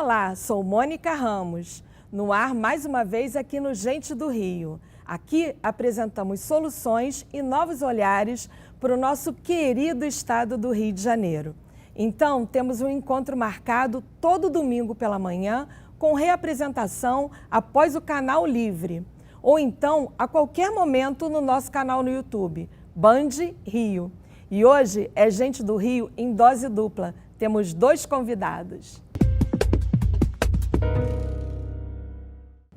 Olá, sou Mônica Ramos, no ar mais uma vez aqui no Gente do Rio. Aqui apresentamos soluções e novos olhares para o nosso querido estado do Rio de Janeiro. Então, temos um encontro marcado todo domingo pela manhã, com reapresentação após o Canal Livre, ou então a qualquer momento no nosso canal no YouTube, Band Rio. E hoje é Gente do Rio em dose dupla. Temos dois convidados.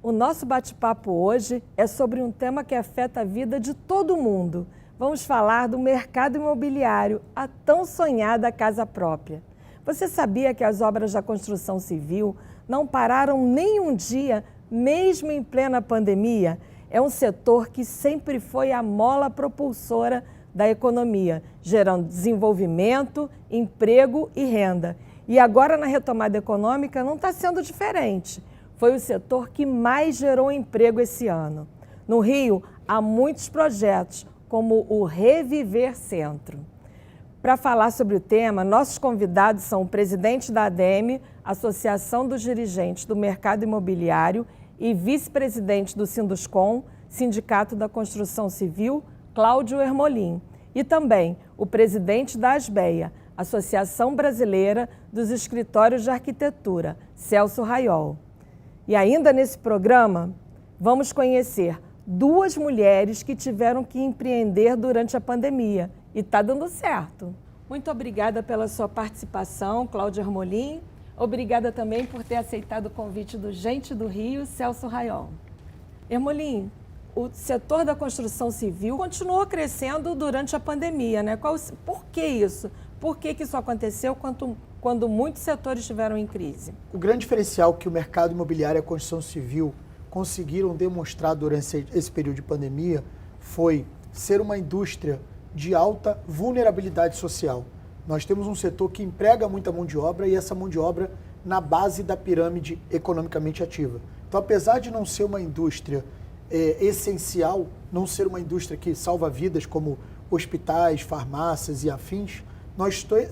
O nosso bate-papo hoje é sobre um tema que afeta a vida de todo mundo. Vamos falar do mercado imobiliário, a tão sonhada casa própria. Você sabia que as obras da construção civil não pararam nem um dia, mesmo em plena pandemia? É um setor que sempre foi a mola propulsora da economia, gerando desenvolvimento, emprego e renda. E agora, na retomada econômica, não está sendo diferente. Foi o setor que mais gerou emprego esse ano. No Rio, há muitos projetos, como o Reviver Centro. Para falar sobre o tema, nossos convidados são o presidente da ADEME, Associação dos Dirigentes do Mercado Imobiliário, e vice-presidente do Sinduscom, Sindicato da Construção Civil, Cláudio Ermolim, e também o presidente da ASBEA, Associação Brasileira dos Escritórios de Arquitetura, Celso Raiol. E ainda nesse programa, vamos conhecer duas mulheres que tiveram que empreender durante a pandemia e está dando certo. Muito obrigada pela sua participação, Cláudio Ermolim. Obrigada também por ter aceitado o convite do Gente do Rio, Celso Raiol. Ermolim, o setor da construção civil continuou crescendo durante a pandemia, né? Por que isso? Por que isso aconteceu quando muitos setores estiveram em crise? O grande diferencial que o mercado imobiliário e a construção civil conseguiram demonstrar durante esse período de pandemia foi ser uma indústria de alta vulnerabilidade social. Nós temos um setor que emprega muita mão de obra e essa mão de obra na base da pirâmide economicamente ativa. Então, apesar de não ser uma indústria essencial, não ser uma indústria que salva vidas como hospitais, farmácias e afins,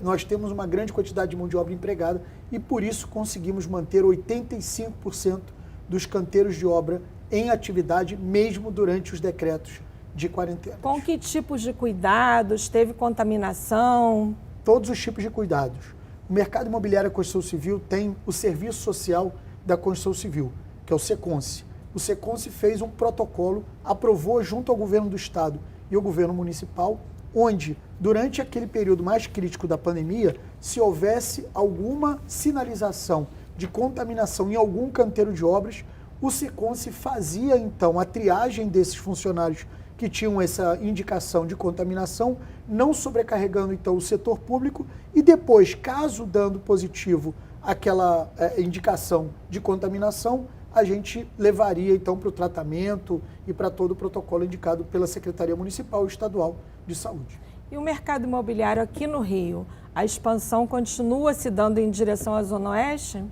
nós temos uma grande quantidade de mão de obra empregada e por isso conseguimos manter 85% dos canteiros de obra em atividade mesmo durante os decretos de quarentena. Com que tipos de cuidados? Teve contaminação? Todos os tipos de cuidados. O mercado imobiliário e a construção civil tem o Serviço Social da Construção Civil, que é o SECONSE. O SECONSE fez um protocolo, aprovou junto ao governo do estado e ao governo municipal, onde, durante aquele período mais crítico da pandemia, se houvesse alguma sinalização de contaminação em algum canteiro de obras, o SECONSE fazia, então, a triagem desses funcionários que tinham essa indicação de contaminação, não sobrecarregando, então, o setor público e depois, caso dando positivo aquela indicação de contaminação, a gente levaria, então, para o tratamento e para todo o protocolo indicado pela Secretaria Municipal e Estadual de Saúde. E o mercado imobiliário aqui no Rio, a expansão continua se dando em direção à Zona Oeste?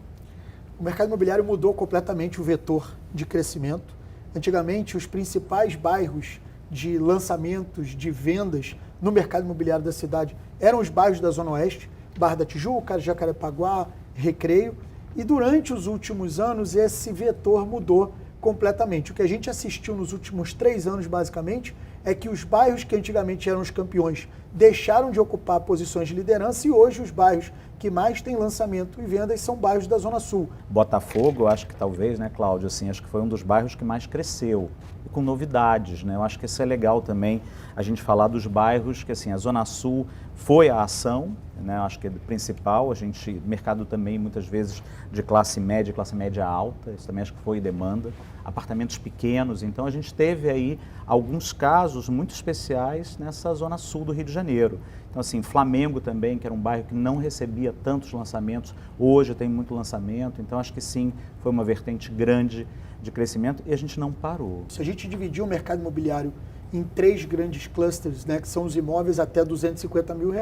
O mercado imobiliário mudou completamente o vetor de crescimento. Antigamente, os principais bairros de lançamentos, de vendas no mercado imobiliário da cidade eram os bairros da Zona Oeste, Barra da Tijuca, Jacarepaguá, Recreio. E durante os últimos anos, esse vetor mudou completamente. O que a gente assistiu nos últimos 3 anos, basicamente, é que os bairros que antigamente eram os campeões deixaram de ocupar posições de liderança e hoje os bairros que mais têm lançamento e vendas são bairros da Zona Sul. Botafogo, eu acho que talvez, né, Cláudio, assim, acho que foi um dos bairros que mais cresceu, e com novidades, né? Eu acho que isso é legal também, a gente falar dos bairros que, assim, a Zona Sul foi a ação, né? Eu acho que é principal, mercado também muitas vezes de classe média alta, isso também acho que foi demanda, apartamentos pequenos, então a gente teve aí alguns casos muito especiais nessa Zona Sul do Rio de Janeiro. Então, assim, Flamengo também, que era um bairro que não recebia tantos lançamentos, hoje tem muito lançamento, então acho que sim, foi uma vertente grande de crescimento e a gente não parou. Se a gente dividir o mercado imobiliário em 3 grandes clusters, né, que são os imóveis até R$250 mil,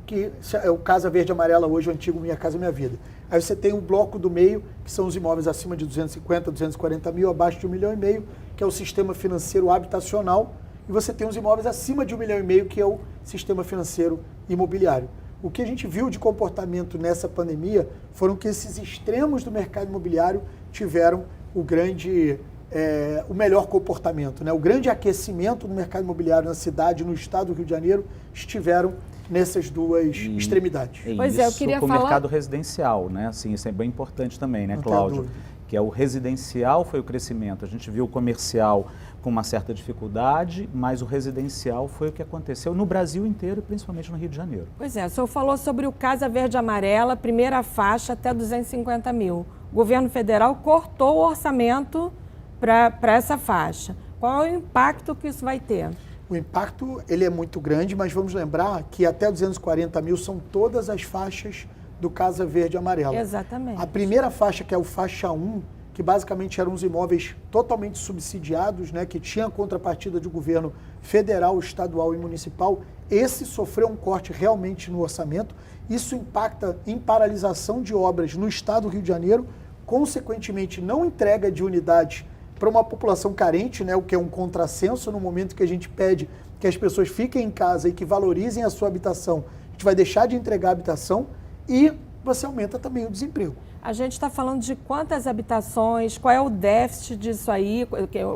que é o Casa Verde Amarela hoje, o antigo Minha Casa Minha Vida. Aí você tem o bloco do meio, que são os imóveis acima de 250, 240 mil, abaixo de R$1,5 milhão, que é o sistema financeiro habitacional, e você tem os imóveis acima de R$1,5 milhão, que é o sistema financeiro imobiliário. O que a gente viu de comportamento nessa pandemia foram que esses extremos do mercado imobiliário tiveram o melhor comportamento, né? O grande aquecimento do mercado imobiliário na cidade, no estado do Rio de Janeiro, estiveram nessas duas extremidades. Pois é, eu queria com falar... o mercado residencial, né? Assim, isso é bem importante também, né, Não tenho Cláudio? dúvida. Que é o residencial foi o crescimento. A gente viu o comercial com uma certa dificuldade, mas o residencial foi o que aconteceu no Brasil inteiro, principalmente no Rio de Janeiro. Pois é, o senhor falou sobre o Casa Verde Amarela, primeira faixa até 250 mil. O governo federal cortou o orçamento para essa faixa. Qual é o impacto que isso vai ter? O impacto ele é muito grande, mas vamos lembrar que até 240 mil são todas as faixas do Casa Verde Amarela. Exatamente. A primeira faixa, que é o faixa 1, que basicamente eram os imóveis totalmente subsidiados, né, que tinha contrapartida de governo federal, estadual e municipal, esse sofreu um corte realmente no orçamento. Isso impacta em paralisação de obras no estado do Rio de Janeiro, consequentemente não entrega de unidades para uma população carente, né, o que é um contrassenso no momento que a gente pede que as pessoas fiquem em casa e que valorizem a sua habitação. A gente vai deixar de entregar a habitação e você aumenta também o desemprego. A gente está falando de quantas habitações, qual é o déficit disso aí,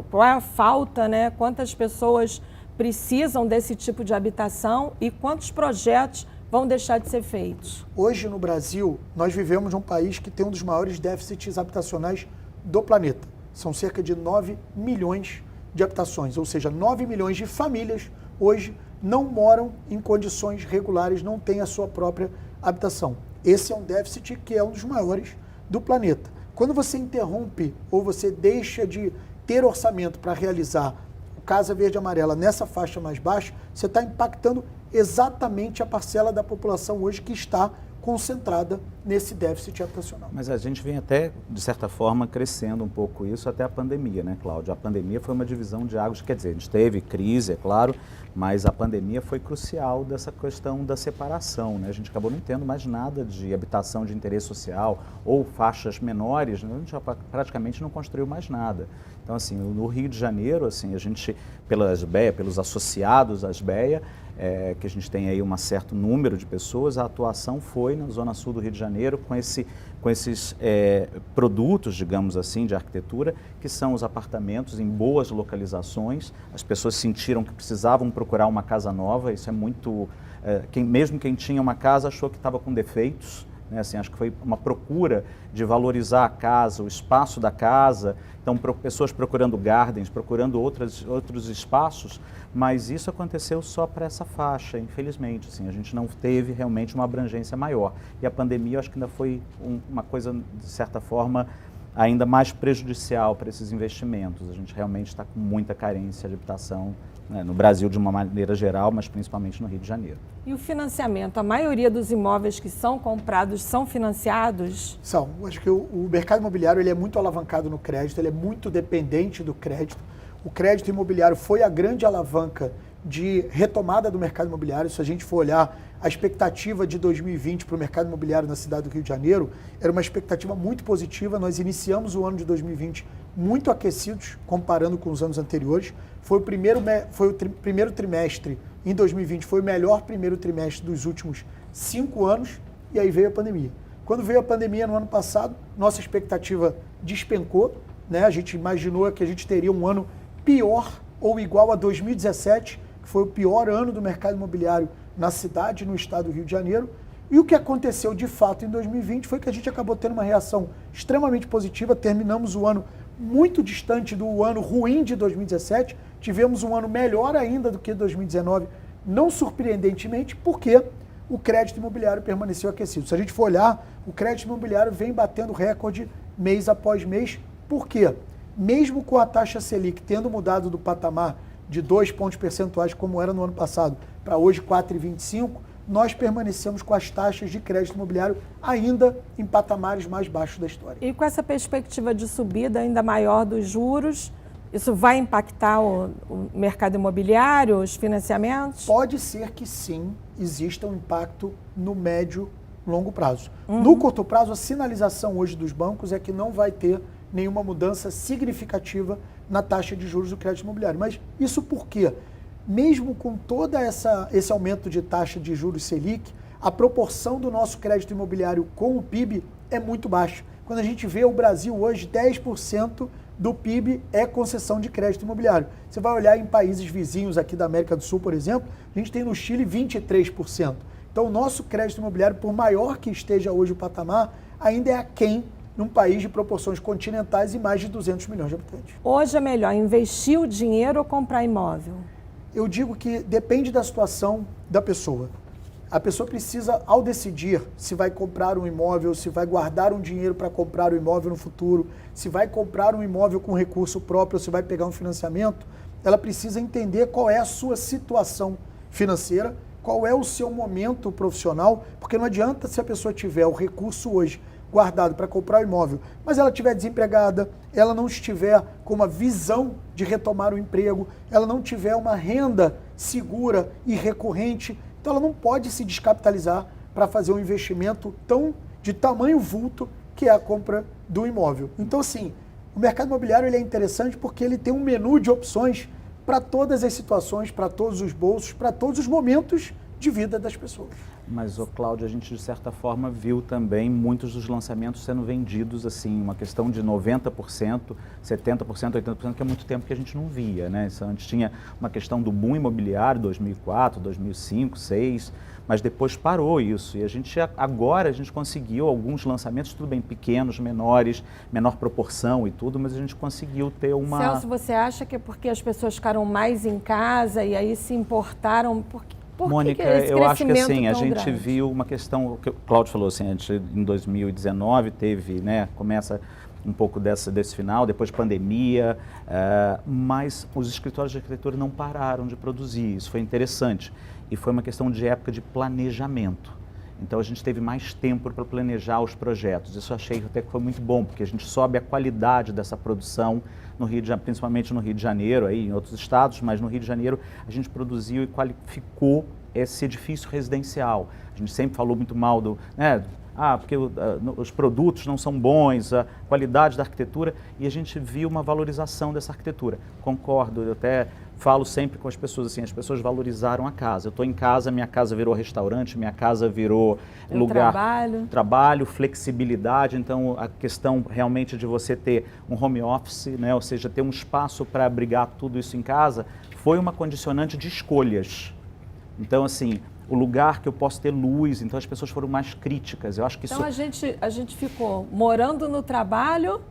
qual é a falta, né? Quantas pessoas precisam desse tipo de habitação e quantos projetos vão deixar de ser feitos? Hoje no Brasil, nós vivemos num país que tem um dos maiores déficits habitacionais do planeta. São cerca de 9 milhões de habitações, ou seja, 9 milhões de famílias hoje não moram em condições regulares, não têm a sua própria habitação. Esse é um déficit que é um dos maiores do planeta. Quando você interrompe ou você deixa de ter orçamento para realizar o Casa Verde Amarela nessa faixa mais baixa, você está impactando exatamente a parcela da população hoje que está concentrada nesse déficit habitacional. Mas a gente vem até, de certa forma, crescendo um pouco isso até a pandemia, né, Cláudio? A pandemia foi uma divisão de águas, quer dizer, a gente teve crise, é claro, mas a pandemia foi crucial dessa questão da separação, né? A gente acabou não tendo mais nada de habitação de interesse social ou faixas menores, né? A gente já praticamente não construiu mais nada. Então, assim, no Rio de Janeiro, assim, a gente, pela SBEA, pelos associados à SBEA, que a gente tem aí um certo número de pessoas, a atuação foi na Zona Sul do Rio de Janeiro com esses produtos, digamos assim, de arquitetura, que são os apartamentos em boas localizações. As pessoas sentiram que precisavam procurar uma casa nova, isso é muito... mesmo quem tinha uma casa achou que estava com defeitos, né? Assim, acho que foi uma procura de valorizar a casa, o espaço da casa, então pessoas procurando gardens, procurando outros espaços, mas isso aconteceu só para essa faixa, infelizmente, assim, a gente não teve realmente uma abrangência maior. E a pandemia, eu acho que ainda foi uma coisa, de certa forma, ainda mais prejudicial para esses investimentos. A gente realmente está com muita carência de habitação, né, no Brasil de uma maneira geral, mas principalmente no Rio de Janeiro. E o financiamento? A maioria dos imóveis que são comprados são financiados? São. Acho que o mercado imobiliário ele é muito alavancado no crédito, ele é muito dependente do crédito. O crédito imobiliário foi a grande alavanca de retomada do mercado imobiliário. Se a gente for olhar a expectativa de 2020 para o mercado imobiliário na cidade do Rio de Janeiro, era uma expectativa muito positiva. Nós iniciamos o ano de 2020 muito aquecidos, comparando com os anos anteriores. Foi o primeiro trimestre em 2020, foi o melhor primeiro trimestre dos últimos 5 anos, e aí veio a pandemia. Quando veio a pandemia no ano passado, nossa expectativa despencou, né? A gente imaginou que a gente teria um ano pior ou igual a 2017, que foi o pior ano do mercado imobiliário na cidade, no estado do Rio de Janeiro. E o que aconteceu de fato em 2020 foi que a gente acabou tendo uma reação extremamente positiva, terminamos o ano muito distante do ano ruim de 2017, tivemos um ano melhor ainda do que 2019, não surpreendentemente, porque o crédito imobiliário permaneceu aquecido. Se a gente for olhar, o crédito imobiliário vem batendo recorde mês após mês. Por quê? Mesmo com a taxa Selic tendo mudado do patamar de 2 pontos percentuais, como era no ano passado, para hoje 4,25, nós permanecemos com as taxas de crédito imobiliário ainda em patamares mais baixos da história. E com essa perspectiva de subida ainda maior dos juros, isso vai impactar o mercado imobiliário, os financiamentos? Pode ser que sim, exista um impacto no médio e longo prazo. No curto prazo, a sinalização hoje dos bancos é que não vai ter nenhuma mudança significativa na taxa de juros do crédito imobiliário. Mas isso por quê? Mesmo com todo esse aumento de taxa de juros Selic, A proporção do nosso crédito imobiliário com o PIB é muito baixa. Quando a gente vê o Brasil hoje, 10% do PIB é concessão de crédito imobiliário. Você vai olhar em países vizinhos aqui da América do Sul, por exemplo, a gente tem no Chile 23%. Então o nosso crédito imobiliário, por maior que esteja hoje o patamar, ainda é aquém num país de proporções continentais e mais de 200 milhões de habitantes. Hoje é melhor investir o dinheiro ou comprar imóvel? Eu digo que depende da situação da pessoa. A pessoa precisa, ao decidir se vai comprar um imóvel, se vai guardar um dinheiro para comprar o imóvel no futuro, se vai comprar um imóvel com recurso próprio, se vai pegar um financiamento, ela precisa entender qual é a sua situação financeira, qual é o seu momento profissional, porque não adianta se a pessoa tiver o recurso hoje guardado para comprar o imóvel, mas ela estiver desempregada, ela não estiver com uma visão de retomar o emprego, ela não tiver uma renda segura e recorrente, então ela não pode se descapitalizar para fazer um investimento de tamanho vulto que é a compra do imóvel. Então, assim, o mercado imobiliário ele é interessante porque ele tem um menu de opções para todas as situações, para todos os bolsos, para todos os momentos de vida das pessoas. Mas, Cláudio, a gente de certa forma viu também muitos dos lançamentos sendo vendidos assim, uma questão de 90%, 70%, 80%, que é muito tempo que a gente não via, né? Antes tinha uma questão do boom imobiliário, 2004, 2005, 2006, mas depois parou isso. E agora a gente conseguiu alguns lançamentos, tudo bem, pequenos, menores, menor proporção e tudo, mas a gente conseguiu ter uma... Celso, você acha que é porque as pessoas ficaram mais em casa e aí se importaram? Mônica, eu acho que assim, a gente viu uma questão, o que o Cláudio falou assim, a gente em 2019 teve, né, começa um pouco desse final, depois pandemia, mas os escritórios de arquitetura não pararam de produzir, isso foi interessante. E foi uma questão de época de planejamento. Então a gente teve mais tempo para planejar os projetos. Isso eu achei até que foi muito bom, porque a gente sobe a qualidade dessa produção no Rio de Janeiro, principalmente no Rio de Janeiro, aí em outros estados, mas no Rio de Janeiro a gente produziu e qualificou esse edifício residencial. A gente sempre falou muito mal do, né, porque os produtos não são bons, a qualidade da arquitetura, e a gente viu uma valorização dessa arquitetura. Concordo, eu até falo sempre com as pessoas assim, as pessoas valorizaram a casa. Eu estou em casa, minha casa virou restaurante, minha casa virou lugar... Trabalho, flexibilidade, então a questão realmente de você ter um home office, né, ou seja, ter um espaço para abrigar tudo isso em casa, foi uma condicionante de escolhas. Então, assim, o lugar que eu posso ter luz, então as pessoas foram mais críticas. Eu acho que então a gente ficou morando no trabalho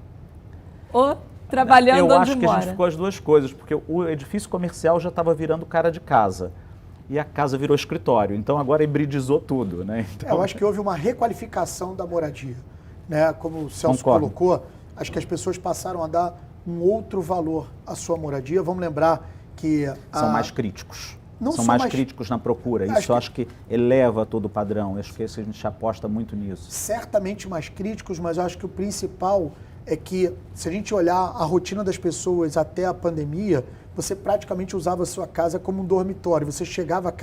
ou trabalhando onde mora? Eu acho que a gente ficou as duas coisas, porque o edifício comercial já estava virando cara de casa e a casa virou escritório, então agora hibridizou tudo, né? Então... eu acho que houve uma requalificação da moradia, né? Como o Celso colocou, acho que as pessoas passaram a dar um outro valor à sua moradia. Vamos lembrar que... São mais críticos. São mais críticos na procura, isso acho que eleva todo o padrão, acho que a gente aposta muito nisso. Certamente mais críticos, mas eu acho que o principal é que, se a gente olhar a rotina das pessoas até a pandemia, você praticamente usava a sua casa como um dormitório, você chegava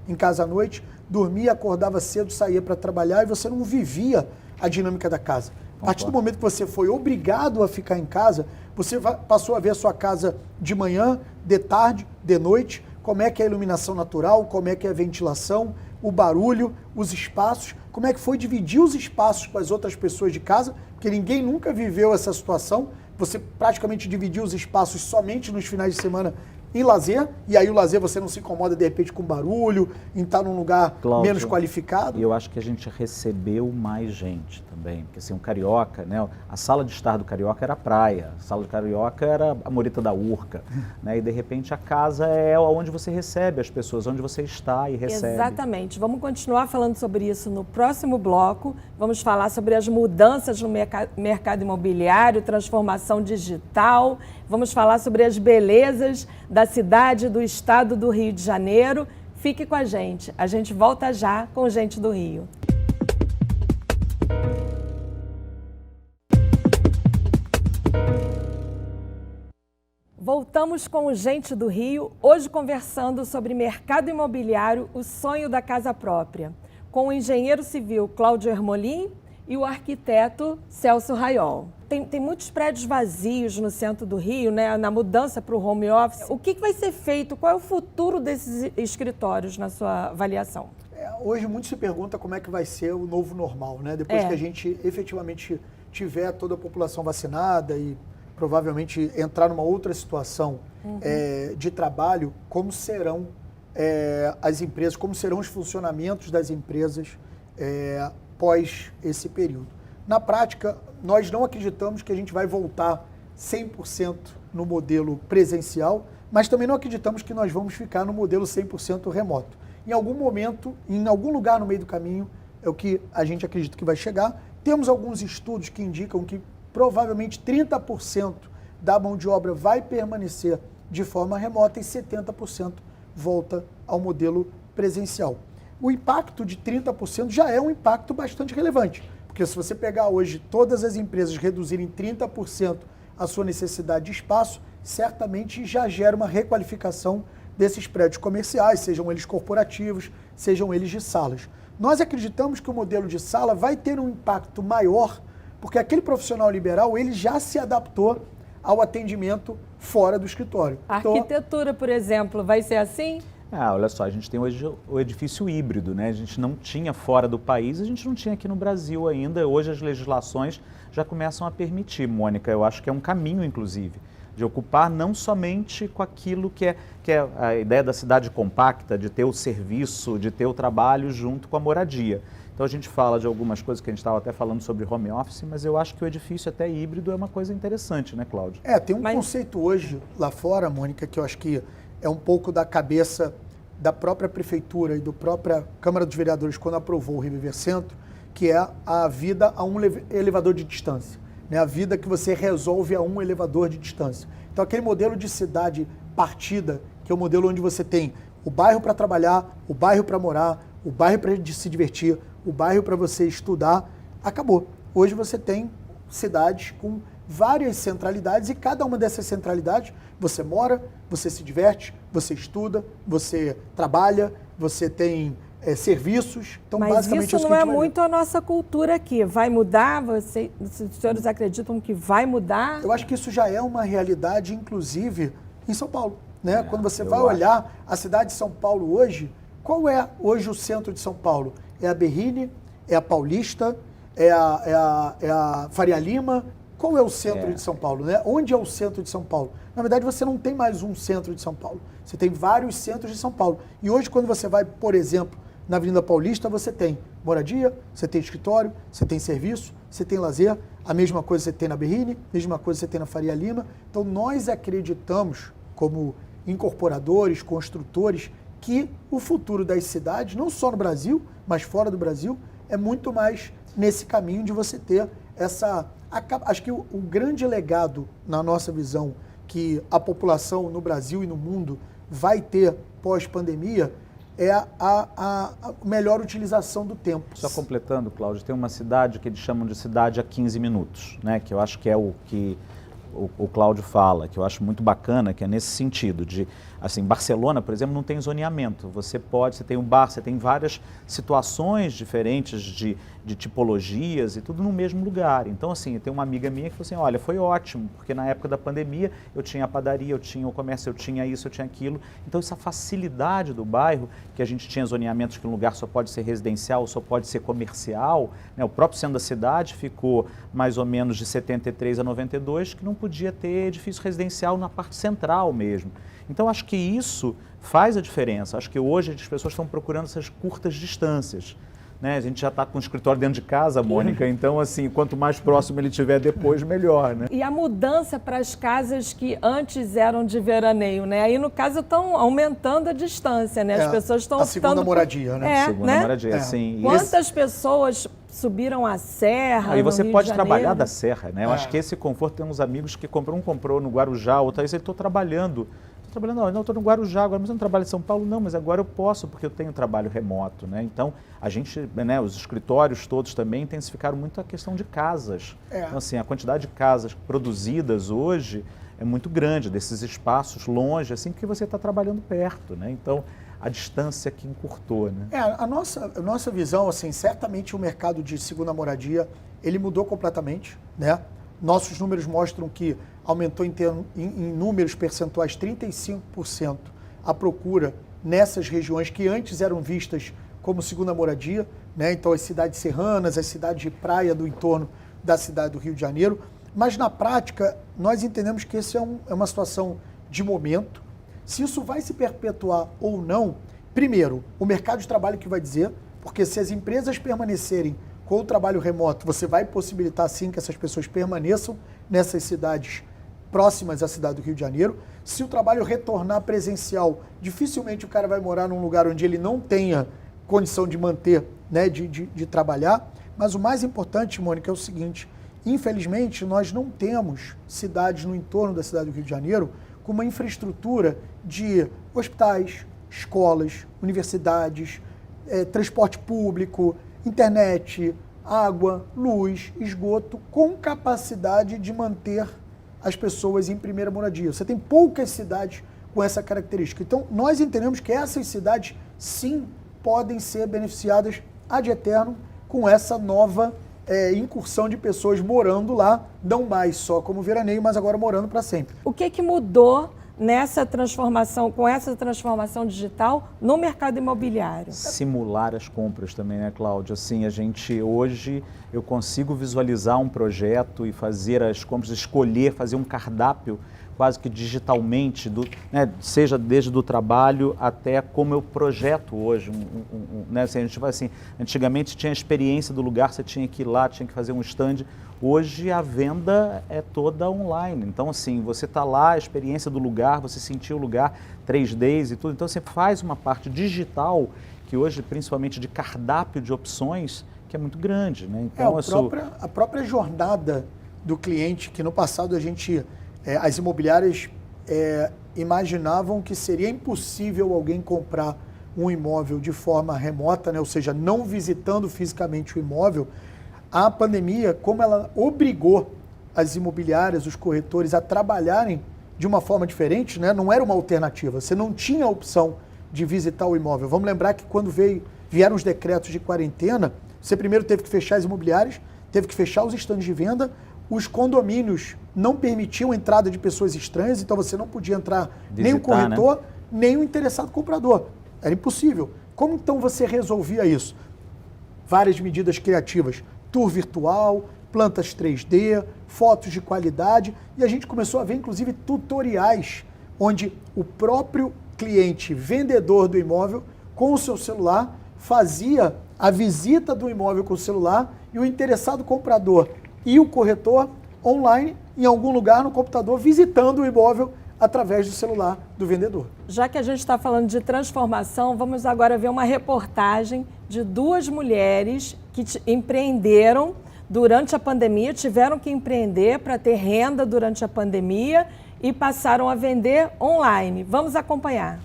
em casa à noite, dormia, acordava cedo, saía para trabalhar e você não vivia a dinâmica da casa. A partir do momento que você foi obrigado a ficar em casa, você passou a ver a sua casa de manhã, de tarde, de noite, como é que é a iluminação natural, como é que é a ventilação, o barulho, os espaços, como é que foi dividir os espaços com as outras pessoas de casa, porque ninguém nunca viveu essa situação, você praticamente dividiu os espaços somente nos finais de semana em lazer, e aí o lazer você não se incomoda de repente com barulho, em estar num lugar menos qualificado. E eu acho que a gente recebeu mais gente também, porque assim, o carioca, né, a sala de estar do carioca era a praia, a sala do carioca era a Morita da Urca, né, e de repente a casa é onde você recebe as pessoas, onde você está e recebe. Exatamente, vamos continuar falando sobre isso no próximo bloco, vamos falar sobre as mudanças no mercado imobiliário, transformação digital, vamos falar sobre as belezas da cidade, do estado do Rio de Janeiro. Fique com a gente volta já com Gente do Rio. Voltamos com o Gente do Rio, hoje conversando sobre mercado imobiliário, o sonho da casa própria, com o engenheiro civil Cláudio Ermolim e o arquiteto Celso Raiol. Tem muitos prédios vazios no centro do Rio, né, na mudança para o home office. O que vai ser feito? Qual é o futuro desses escritórios na sua avaliação? Hoje muito se pergunta como é que vai ser o novo normal, né? Depois que a gente efetivamente tiver toda a população vacinada e provavelmente entrar numa outra situação de trabalho, como serão as empresas, como serão os funcionamentos das empresas pós esse período. Na prática, nós não acreditamos que a gente vai voltar 100% no modelo presencial, mas também não acreditamos que nós vamos ficar no modelo 100% remoto. Em algum momento, em algum lugar no meio do caminho, é o que a gente acredita que vai chegar. Temos alguns estudos que indicam que provavelmente 30% da mão de obra vai permanecer de forma remota e 70% volta ao modelo presencial. O impacto de 30% já é um impacto bastante relevante, porque se você pegar hoje todas as empresas reduzirem 30% a sua necessidade de espaço, certamente já gera uma requalificação desses prédios comerciais, sejam eles corporativos, sejam eles de salas. Nós acreditamos que o modelo de sala vai ter um impacto maior, porque aquele profissional liberal ele já se adaptou ao atendimento fora do escritório. A arquitetura, por exemplo, vai ser assim? Olha só, a gente tem hoje o edifício híbrido, né? A gente não tinha fora do país, a gente não tinha aqui no Brasil ainda. Hoje as legislações já começam a permitir, Mônica, eu acho que é um caminho, inclusive, de ocupar não somente com aquilo que é a ideia da cidade compacta, de ter o serviço, de ter o trabalho junto com a moradia. Então a gente fala de algumas coisas que a gente estava até falando sobre home office, mas eu acho que o edifício até híbrido é uma coisa interessante, né, Cláudio? Tem um conceito hoje lá fora, Mônica, que eu acho que é um pouco da cabeça da própria prefeitura e da própria Câmara dos Vereadores quando aprovou o Reviver Centro, que é a vida a um elevador de distância, né? A vida que você resolve a um elevador de distância. Então aquele modelo de cidade partida, que é o modelo onde você tem o bairro para trabalhar, o bairro para morar, o bairro para se divertir, o bairro para você estudar, acabou. Hoje você tem cidades com várias centralidades e cada uma dessas centralidades você mora, você se diverte, você estuda, você trabalha, você tem serviços. Então, mas basicamente, isso não é muito a nossa cultura aqui. Vai mudar? Os senhores acreditam que vai mudar? Eu acho que isso já é uma realidade, inclusive, em São Paulo, né? Quando você vai olhar a cidade de São Paulo hoje, qual é hoje o centro de São Paulo? É a Berrini? É a Paulista? É a Faria Lima? Qual é o centro de São Paulo, né? Onde é o centro de São Paulo? Na verdade, você não tem mais um centro de São Paulo. Você tem vários centros de São Paulo. E hoje, quando você vai, por exemplo, na Avenida Paulista, você tem moradia, você tem escritório, você tem serviço, você tem lazer. A mesma coisa você tem na Berrini, a mesma coisa você tem na Faria Lima. Então, nós acreditamos, como incorporadores, construtores, que o futuro das cidades, não só no Brasil, mas fora do Brasil, é muito mais nesse caminho de você ter essa... Acho que o grande legado, na nossa visão, que a população no Brasil e no mundo vai ter pós-pandemia é a melhor utilização do tempo. Só completando, Cláudio, tem uma cidade que eles chamam de cidade a 15 minutos, né? Que eu acho que é o que o Cláudio fala, que eu acho muito bacana, que é nesse sentido de, assim, Barcelona, por exemplo, não tem zoneamento. Você tem um bar, você tem várias situações diferentes de tipologias e tudo no mesmo lugar. Então, assim, tem uma amiga minha que falou assim, olha, foi ótimo, porque na época da pandemia eu tinha a padaria, eu tinha o comércio, eu tinha isso, eu tinha aquilo. Então, essa facilidade do bairro, que a gente tinha zoneamentos que um lugar só pode ser residencial, só pode ser comercial, né? O próprio centro da cidade ficou mais ou menos de 73 a 92, que não podia ter edifício residencial na parte central mesmo. Então, acho que isso faz a diferença. Acho que hoje as pessoas estão procurando essas curtas distâncias, né? A gente já está com o escritório dentro de casa, Mônica, então, assim, quanto mais próximo ele estiver depois, melhor, né? E a mudança para as casas que antes eram de veraneio, né? Aí, no caso, estão aumentando a distância, né? As pessoas estão optando... A segunda moradia, né? Segunda moradia, sim. Quantas pessoas subiram a serra? Aí você pode Rio de trabalhar Janeiro? da serra, né? Eu acho que esse conforto, tem uns amigos que um comprou no Guarujá, outro aí, estou trabalhando, não, estou no Guarujá agora, mas eu não trabalho em São Paulo, não, mas agora eu posso, porque eu tenho trabalho remoto, né? Então, a gente, né, os escritórios todos também intensificaram muito a questão de casas. Então, assim, a quantidade de casas produzidas hoje é muito grande, desses espaços longe, assim, porque você está trabalhando perto, né? Então, a distância que encurtou, né? A nossa visão, assim, certamente o mercado de segunda moradia, ele mudou completamente, né? Nossos números mostram que aumentou em números percentuais 35% a procura nessas regiões que antes eram vistas como segunda moradia, né? Então as cidades serranas, as cidades de praia do entorno da cidade do Rio de Janeiro. Mas na prática, nós entendemos que isso é uma situação de momento. Se isso vai se perpetuar ou não, primeiro, o mercado de trabalho que vai dizer, porque se as empresas permanecerem com o trabalho remoto, você vai possibilitar sim que essas pessoas permaneçam nessas cidades próximas à cidade do Rio de Janeiro. Se o trabalho retornar presencial, dificilmente o cara vai morar num lugar onde ele não tenha condição de manter, né, de trabalhar. Mas o mais importante, Mônica, é o seguinte: infelizmente, nós não temos cidades no entorno da cidade do Rio de Janeiro com uma infraestrutura de hospitais, escolas, universidades, transporte público, internet, água, luz, esgoto, com capacidade de manter as pessoas em primeira moradia. Você tem poucas cidades com essa característica. Então, nós entendemos que essas cidades, sim, podem ser beneficiadas ad eternum com essa nova incursão de pessoas morando lá, não mais só como veraneio, mas agora morando para sempre. O que mudou nessa transformação, com essa transformação digital no mercado imobiliário? Simular as compras também, né, Cláudia? Assim, hoje eu consigo visualizar um projeto e fazer as compras, escolher, fazer um cardápio quase que digitalmente, né, seja desde do trabalho até como eu projeto hoje. Né, assim, a gente vai assim, antigamente tinha a experiência do lugar, você tinha que ir lá, tinha que fazer um stand. Hoje a venda é toda online. Então, assim, você está lá, a experiência do lugar, você sentiu o lugar, 3Ds e tudo. Então, você faz uma parte digital que hoje, principalmente de cardápio de opções, que é muito grande, né? Então, a própria jornada do cliente, que no passado as imobiliárias imaginavam que seria impossível alguém comprar um imóvel de forma remota, né? Ou seja, não visitando fisicamente o imóvel. A pandemia, como ela obrigou as imobiliárias, os corretores a trabalharem de uma forma diferente, né? Não era uma alternativa, você não tinha a opção de visitar o imóvel. Vamos lembrar que quando vieram os decretos de quarentena, você primeiro teve que fechar as imobiliárias, teve que fechar os estandes de venda, os condomínios não permitiam a entrada de pessoas estranhas, então você não podia entrar nem o corretor, né, nem o interessado comprador. Era impossível. Como então você resolvia isso? Várias medidas criativas. Tour virtual, plantas 3D, fotos de qualidade, e a gente começou a ver inclusive tutoriais onde o próprio cliente vendedor do imóvel com o seu celular fazia a visita do imóvel com o celular e o interessado comprador e o corretor online em algum lugar no computador visitando o imóvel através do celular do vendedor. Já que a gente está falando de transformação, vamos agora ver uma reportagem de duas mulheres que empreenderam durante a pandemia, tiveram que empreender para ter renda durante a pandemia e passaram a vender online. Vamos acompanhar.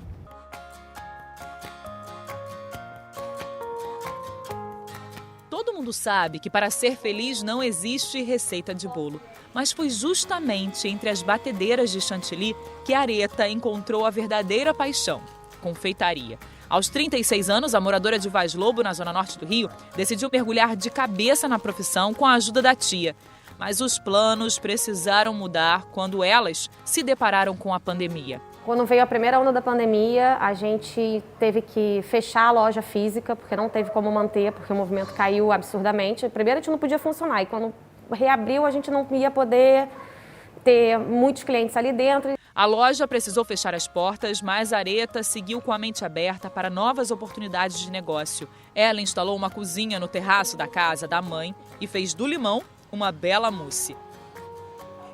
Todo mundo sabe que para ser feliz não existe receita de bolo. Mas foi justamente entre as batedeiras de chantilly que a Areta encontrou a verdadeira paixão, confeitaria. Aos 36 anos, a moradora de Vaz Lobo, na zona norte do Rio, decidiu mergulhar de cabeça na profissão com a ajuda da tia. Mas os planos precisaram mudar quando elas se depararam com a pandemia. Quando veio a primeira onda da pandemia, a gente teve que fechar a loja física, porque não teve como manter, porque o movimento caiu absurdamente. Primeiro a gente não podia funcionar, e quando reabriu a gente não ia poder ter muitos clientes ali dentro. A loja precisou fechar as portas, mas a Areta seguiu com a mente aberta para novas oportunidades de negócio. Ela instalou uma cozinha no terraço da casa da mãe e fez do limão uma bela mousse.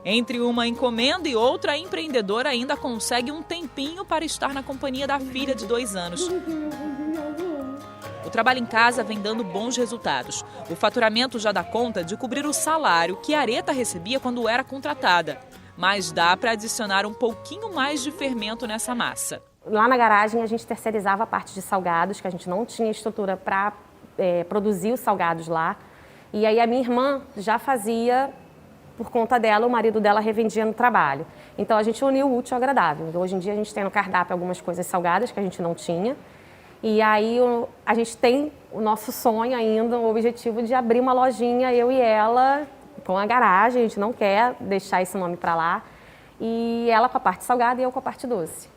Entre uma encomenda e outra, a empreendedora ainda consegue um tempinho para estar na companhia da filha de 2 anos. O trabalho em casa vem dando bons resultados. O faturamento já dá conta de cobrir o salário que a Areta recebia quando era contratada. Mas dá para adicionar um pouquinho mais de fermento nessa massa. Lá na garagem a gente terceirizava a parte de salgados, que a gente não tinha estrutura para produzir os salgados lá. E aí a minha irmã já fazia por conta dela, o marido dela revendia no trabalho. Então a gente uniu o útil ao agradável. Hoje em dia a gente tem no cardápio algumas coisas salgadas que a gente não tinha. E aí a gente tem o nosso sonho ainda, o objetivo de abrir uma lojinha, eu e ela, com a garagem, a gente não quer deixar esse nome para lá. E ela com a parte salgada e eu com a parte doce.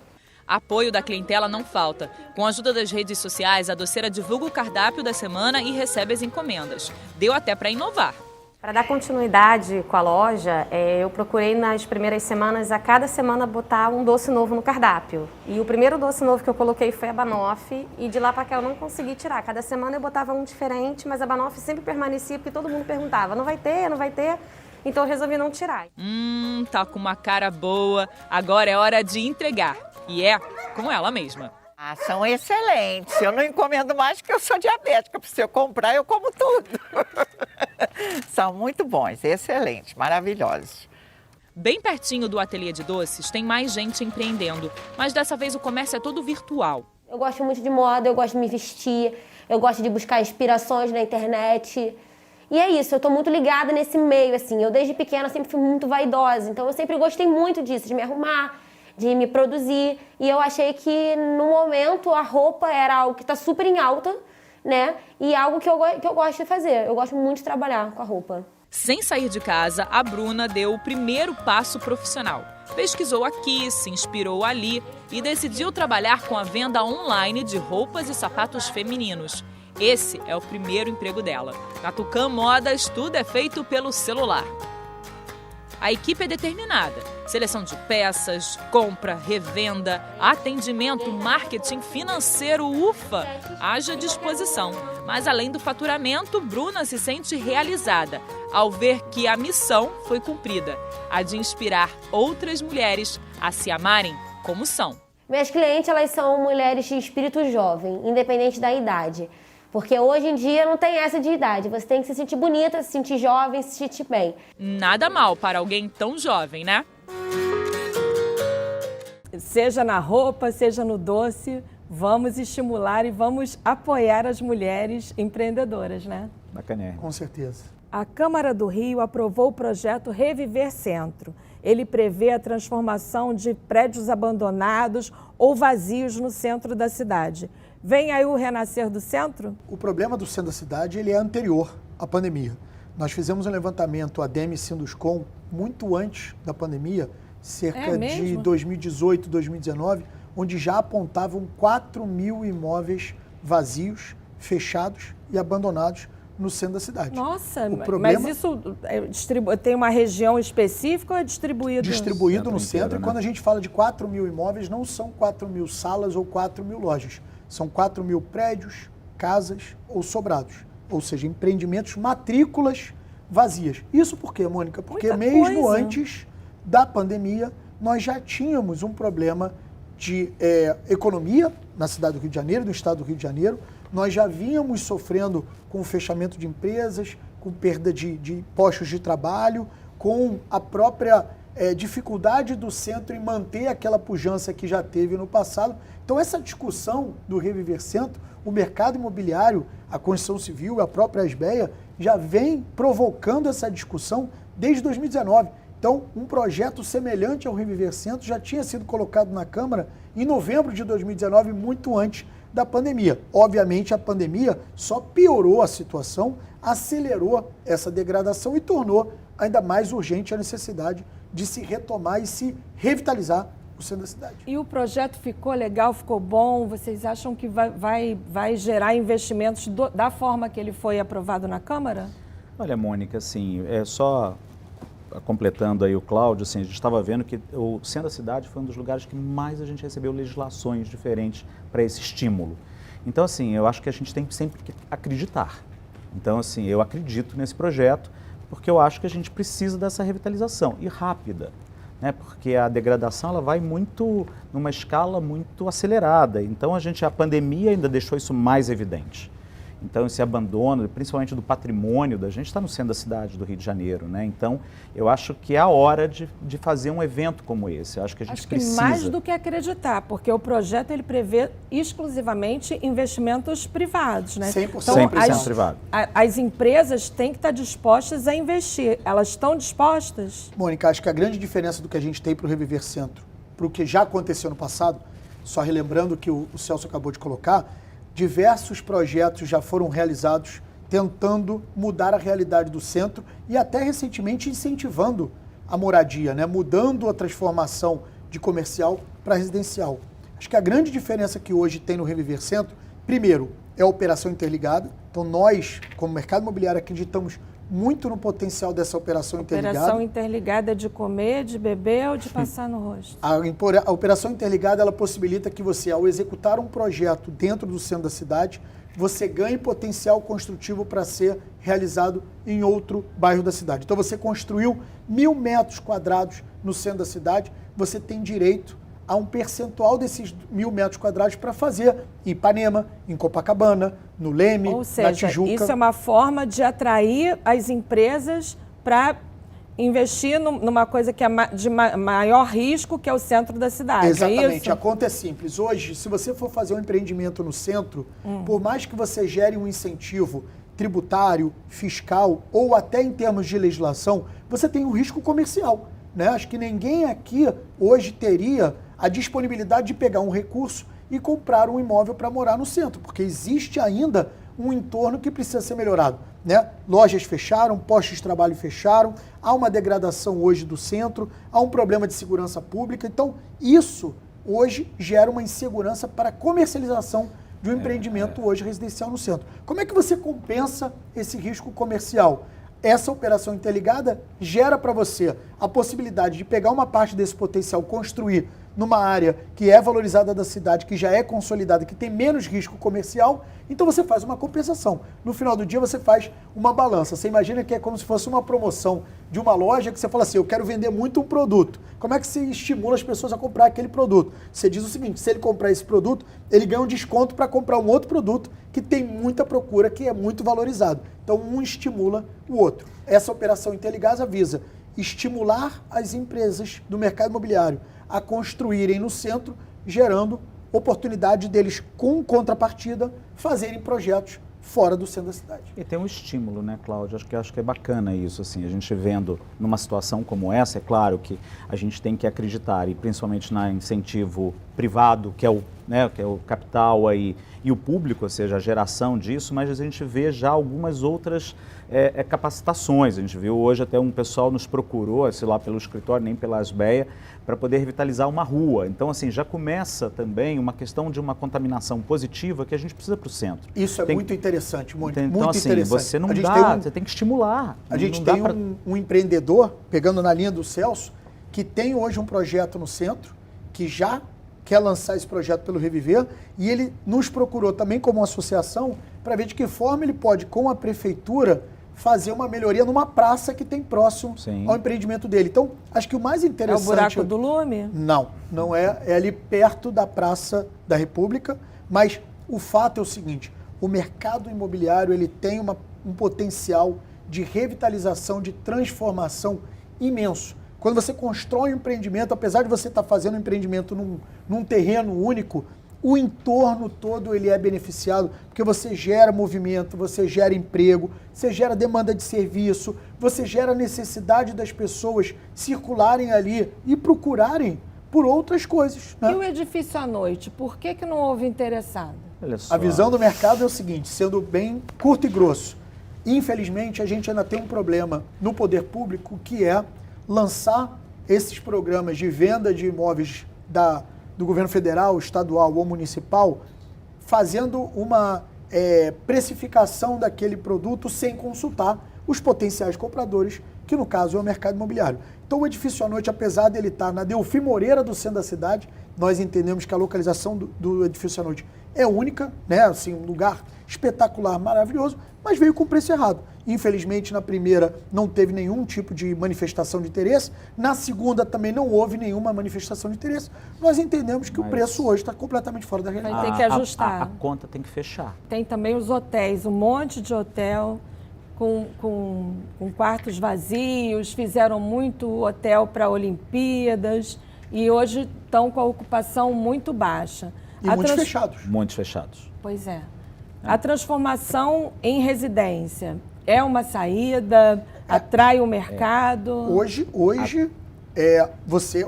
Apoio da clientela não falta. Com a ajuda das redes sociais, a doceira divulga o cardápio da semana e recebe as encomendas. Deu até para inovar. Para dar continuidade com a loja, eu procurei nas primeiras semanas, a cada semana, botar um doce novo no cardápio. E o primeiro doce novo que eu coloquei foi a banoffee, e de lá para cá eu não consegui tirar. Cada semana eu botava um diferente, mas a banoffee sempre permanecia, porque todo mundo perguntava, não vai ter, não vai ter? Então eu resolvi não tirar. Tá com uma cara boa. Agora é hora de entregar. E é com ela mesma. São excelentes. Eu não encomendo mais porque eu sou diabética. Se eu comprar, eu como tudo. São muito bons, excelentes, maravilhosos. Bem pertinho do ateliê de doces, tem mais gente empreendendo. Mas dessa vez o comércio é todo virtual. Eu gosto muito de moda, eu gosto de me vestir, eu gosto de buscar inspirações na internet. E é isso, eu tô muito ligada nesse meio, assim. Eu desde pequena sempre fui muito vaidosa, então eu sempre gostei muito disso, de me arrumar, de me produzir. E eu achei que no momento a roupa era algo que tá super em alta, né? E algo que eu gosto de fazer. Eu gosto muito de trabalhar com a roupa. Sem sair de casa, a Bruna deu o primeiro passo profissional. Pesquisou aqui, se inspirou ali e decidiu trabalhar com a venda online de roupas e sapatos femininos. Esse é o primeiro emprego dela. Na Tucam Modas, tudo é feito pelo celular. A equipe é determinada. Seleção de peças, compra, revenda, atendimento, marketing financeiro, ufa! Haja disposição. Mas além do faturamento, Bruna se sente realizada ao ver que a missão foi cumprida, a de inspirar outras mulheres a se amarem como são. Minhas clientes, elas são mulheres de espírito jovem, independente da idade. Porque hoje em dia não tem essa de idade. Você tem que se sentir bonita, se sentir jovem, se sentir bem. Nada mal para alguém tão jovem, né? Seja na roupa, seja no doce, vamos estimular e vamos apoiar as mulheres empreendedoras, né? Bacanérrimo. Com certeza. A Câmara do Rio aprovou o projeto Reviver Centro. Ele prevê a transformação de prédios abandonados ou vazios no centro da cidade. Vem aí o renascer do centro? O problema do centro da cidade ele é anterior à pandemia. Nós fizemos um levantamento, a ADEME e Sinduscom, muito antes da pandemia, cerca de 2018, 2019, onde já apontavam 4 mil imóveis vazios, fechados e abandonados no centro da cidade. Nossa, mas isso tem uma região específica ou é distribuído? Distribuído no centro, inteiro, e quando a gente fala de 4 mil imóveis, não são 4 mil salas ou 4 mil lojas. São 4 mil prédios, casas ou sobrados. Ou seja, empreendimentos, matrículas vazias. Isso por quê, Mônica? Porque mesmo antes da pandemia, nós já tínhamos um problema de economia na cidade do Rio de Janeiro, no estado do Rio de Janeiro. Nós já vínhamos sofrendo com o fechamento de empresas, com perda de postos de trabalho, com a própria dificuldade do centro em manter aquela pujança que já teve no passado. Então, essa discussão do Reviver Centro, o mercado imobiliário, a construção civil, a própria ASBEA, já vem provocando essa discussão desde 2019. Então, um projeto semelhante ao Reviver Centro já tinha sido colocado na Câmara em novembro de 2019, muito antes da pandemia. Obviamente, a pandemia só piorou a situação, acelerou essa degradação e tornou ainda mais urgente a necessidade de se retomar e se revitalizar o centro da cidade. E o projeto ficou legal, ficou bom? Vocês acham que vai gerar investimentos da forma que ele foi aprovado na Câmara? Olha, Mônica, assim, só completando aí o Cláudio, assim, a gente estava vendo que o centro da cidade foi um dos lugares que mais a gente recebeu legislações diferentes para esse estímulo. Então, assim, eu acho que a gente tem sempre que acreditar. Então, assim, eu acredito nesse projeto porque eu acho que a gente precisa dessa revitalização e rápida, né? Porque a degradação ela vai numa escala muito acelerada. Então, a pandemia ainda deixou isso mais evidente. Então, esse abandono, principalmente do patrimônio da gente, está no centro da cidade do Rio de Janeiro, né? Então, eu acho que é a hora de fazer um evento como esse. Eu acho que a gente precisa. Mais do que acreditar, porque o projeto ele prevê exclusivamente investimentos privados, né? 100%, então, 100% privado. As empresas têm que estar dispostas a investir. Elas estão dispostas? Mônica, acho que a grande diferença do que a gente tem para o Reviver Centro, para o que já aconteceu no passado, só relembrando que o Celso acabou de colocar, diversos projetos já foram realizados tentando mudar a realidade do centro e até recentemente incentivando a moradia, né? Mudando a transformação de comercial para residencial. Acho que a grande diferença que hoje tem no Reviver Centro, primeiro, é a operação interligada. Então nós, como mercado imobiliário, acreditamos muito no potencial dessa operação interligada. Operação interligada de comer, de beber ou de passar no rosto? A operação interligada, ela possibilita que você, ao executar um projeto dentro do centro da cidade, você ganhe potencial construtivo para ser realizado em outro bairro da cidade. Então você construiu 1.000 metros quadrados no centro da cidade, você tem direito a um percentual desses 1.000 metros quadrados para fazer em Ipanema, em Copacabana, no Leme, Ou seja, na Tijuca. isso é uma forma de atrair as empresas para investir numa coisa que é de maior risco, que é o centro da cidade. Exatamente. É isso? A conta é simples. Hoje, se você for fazer um empreendimento no centro, por mais que você gere um incentivo tributário, fiscal ou até em termos de legislação, você tem um risco comercial, né? Acho que ninguém aqui hoje teria a disponibilidade de pegar um recurso e comprar um imóvel para morar no centro, porque existe ainda um entorno que precisa ser melhorado, né? Lojas fecharam, postos de trabalho fecharam, há uma degradação hoje do centro, há um problema de segurança pública, então isso hoje gera uma insegurança para a comercialização de um empreendimento hoje residencial no centro. Como é que você compensa esse risco comercial? Essa operação interligada gera para você a possibilidade de pegar uma parte desse potencial, construir numa área que é valorizada da cidade, que já é consolidada, que tem menos risco comercial, então você faz uma compensação. No final do dia você faz uma balança. Você imagina que é como se fosse uma promoção de uma loja que você fala assim, eu quero vender muito um produto. Como é que você estimula as pessoas a comprar aquele produto? Você diz o seguinte, se ele comprar esse produto, ele ganha um desconto para comprar um outro produto que tem muita procura, que é muito valorizado. Então um estimula o outro. Essa operação interligada visa estimular as empresas do mercado imobiliário a construírem no centro, gerando oportunidade deles, com contrapartida, fazerem projetos fora do centro da cidade. E tem um estímulo, né, Cláudio? Acho que é bacana isso, assim, a gente vendo numa situação como essa, é claro que a gente tem que acreditar, e principalmente no incentivo privado, que é o capital aí, e o público, ou seja, a geração disso, mas a gente vê já algumas outras capacitações. A gente viu hoje até um pessoal nos procurou, sei lá, pelo escritório, nem pela Asbeia, para poder revitalizar uma rua. Então, assim, já começa também uma questão de uma contaminação positiva que a gente precisa para o centro. Isso é muito interessante, muito então, assim, interessante. Você não dá, você tem que estimular. A gente tem um empreendedor, pegando na linha do Celso, que tem hoje um projeto no centro, que já quer lançar esse projeto pelo Reviver, e ele nos procurou também como associação para ver de que forma ele pode, com a prefeitura, fazer uma melhoria numa praça que tem próximo ao empreendimento dele. Então, acho que o mais interessante... É o Buraco do Lume? Não, não é. É ali perto da Praça da República, mas o fato é o seguinte, o mercado imobiliário ele tem um potencial de revitalização, de transformação imenso. Quando você constrói um empreendimento, apesar de você estar fazendo um empreendimento num terreno único, o entorno todo ele é beneficiado, porque você gera movimento, você gera emprego, você gera demanda de serviço, você gera necessidade das pessoas circularem ali e procurarem por outras coisas, né? E o edifício à noite, por que não houve interessado? A visão do mercado é o seguinte, sendo bem curto e grosso, infelizmente a gente ainda tem um problema no poder público que é lançar esses programas de venda de imóveis do governo federal, estadual ou municipal, fazendo uma precificação daquele produto sem consultar os potenciais compradores, que no caso é o mercado imobiliário. Então o edifício à noite, apesar dele estar na Delfim Moreira do centro da cidade, nós entendemos que a localização do edifício à noite é única, né? Assim, um lugar espetacular, maravilhoso, mas veio com preço errado. Infelizmente, na primeira não teve nenhum tipo de manifestação de interesse, na segunda também não houve nenhuma manifestação de interesse. Nós entendemos que o preço hoje está completamente fora da realidade. Vai ter que ajustar. A conta tem que fechar. Tem também os hotéis, um monte de hotel com quartos vazios, fizeram muito hotel para Olimpíadas e hoje estão com a ocupação muito baixa. E muitos fechados. Muitos fechados. Pois é. A transformação em residência é uma saída, atrai o mercado? Hoje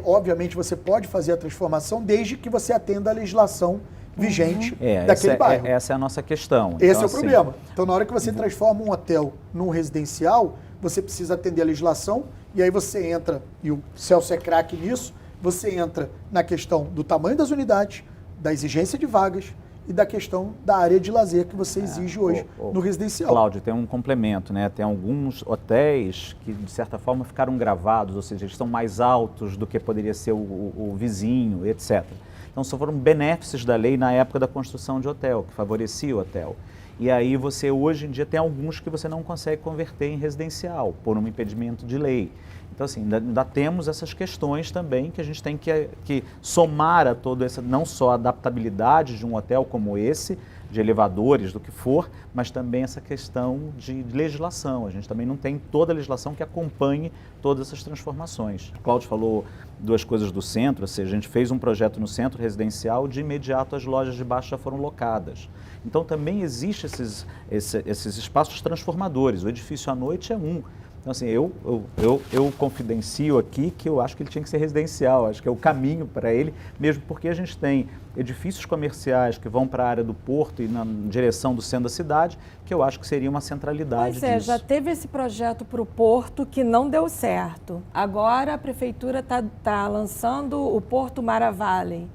obviamente, você pode fazer a transformação desde que você atenda a legislação vigente daquele bairro. Essa é a nossa questão. Esse então, é o problema. Então, na hora que você transforma um hotel num residencial, você precisa atender a legislação e aí você entra, e o Celso é craque nisso, você entra na questão do tamanho das unidades, da exigência de vagas e da questão da área de lazer que você exige hoje no residencial. Cláudio, tem um complemento, né? Tem alguns hotéis que, de certa forma, ficaram gravados, ou seja, eles estão mais altos do que poderia ser o vizinho, etc. Então, só foram benefícios da lei na época da construção de hotel, que favorecia o hotel. E aí você, hoje em dia, tem alguns que você não consegue converter em residencial, por um impedimento de lei. Então, assim, ainda temos essas questões também que a gente tem que somar a toda essa, não só a adaptabilidade de um hotel como esse, de elevadores, do que for, mas também essa questão de legislação. A gente também não tem toda a legislação que acompanhe todas essas transformações. O Cláudio falou duas coisas do centro, ou seja, a gente fez um projeto no centro residencial, de imediato as lojas de baixo já foram locadas. Então também existem esses espaços transformadores. O edifício à noite é um. Então, assim, eu confidencio aqui que eu acho que ele tinha que ser residencial, acho que é o caminho para ele, mesmo porque a gente tem edifícios comerciais que vão para a área do porto e na direção do centro da cidade, que eu acho que seria uma centralidade Pois é, disso. já teve esse projeto para o porto que não deu certo. Agora a prefeitura está lançando o Porto Maravale.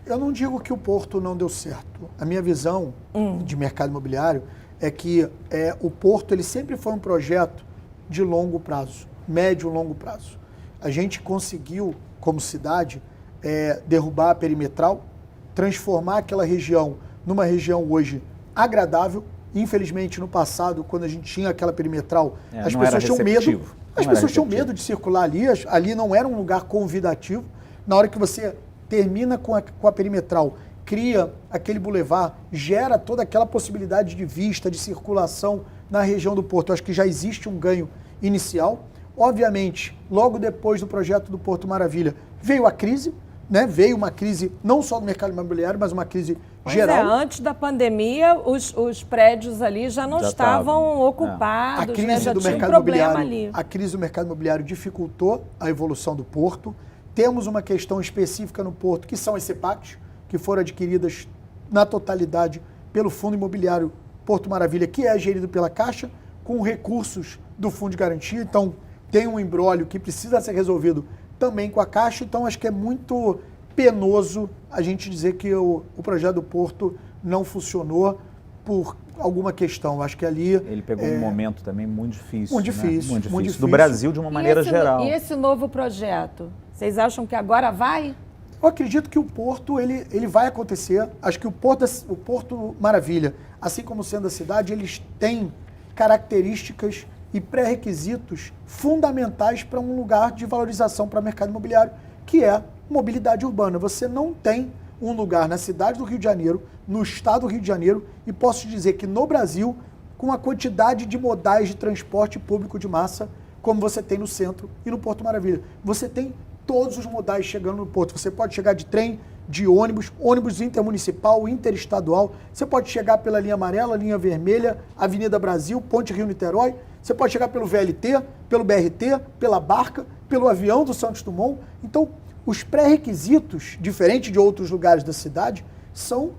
Eu não digo que o porto não deu certo. A minha visão de mercado imobiliário é que o porto ele sempre foi um projeto de longo prazo, médio e longo prazo. A gente conseguiu, como cidade, derrubar a perimetral, transformar aquela região numa região hoje agradável. Infelizmente, no passado, quando a gente tinha aquela perimetral, as pessoas tinham medo. As pessoas tinham medo de circular ali. Ali não era um lugar convidativo. Na hora que você termina com a perimetral, cria aquele bulevar, gera toda aquela possibilidade de vista, de circulação na região do Porto. Eu acho que já existe um ganho inicial. Obviamente, logo depois do projeto do Porto Maravilha, veio a crise, né? Veio uma crise não só do mercado imobiliário, mas uma crise geral. Antes da pandemia, os prédios ali já não estavam ocupados, A crise né? Já do tinha um mercado problema imobiliário, ali. a crise do mercado imobiliário dificultou a evolução do Porto. Temos uma questão específica no Porto, que são as CEPACs, que foram adquiridas na totalidade pelo Fundo Imobiliário Porto Maravilha, que é gerido pela Caixa, com recursos do Fundo de Garantia. Então, tem um imbróglio que precisa ser resolvido também com a Caixa. Então, acho que é muito penoso a gente dizer que o projeto do Porto não funcionou por alguma questão. Acho que ali... Ele pegou um momento também muito difícil. Muito difícil, né? Muito muito difícil. Do difícil. Brasil, de uma maneira geral. E esse novo projeto? Vocês acham que agora vai? Eu acredito que o Porto ele vai acontecer. Acho que o Porto Maravilha, assim como sendo a cidade, eles têm características e pré-requisitos fundamentais para um lugar de valorização para o mercado imobiliário, que é mobilidade urbana. Você não tem um lugar na cidade do Rio de Janeiro, no estado do Rio de Janeiro, e posso te dizer que no Brasil, com a quantidade de modais de transporte público de massa, como você tem no centro e no Porto Maravilha. Você tem todos os modais chegando no Porto. Você pode chegar de trem, de ônibus intermunicipal, interestadual. Você pode chegar pela linha amarela, linha vermelha, Avenida Brasil, Ponte Rio-Niterói. Você pode chegar pelo VLT, pelo BRT, pela barca, pelo avião do Santos Dumont. Então, os pré-requisitos, diferente de outros lugares da cidade, são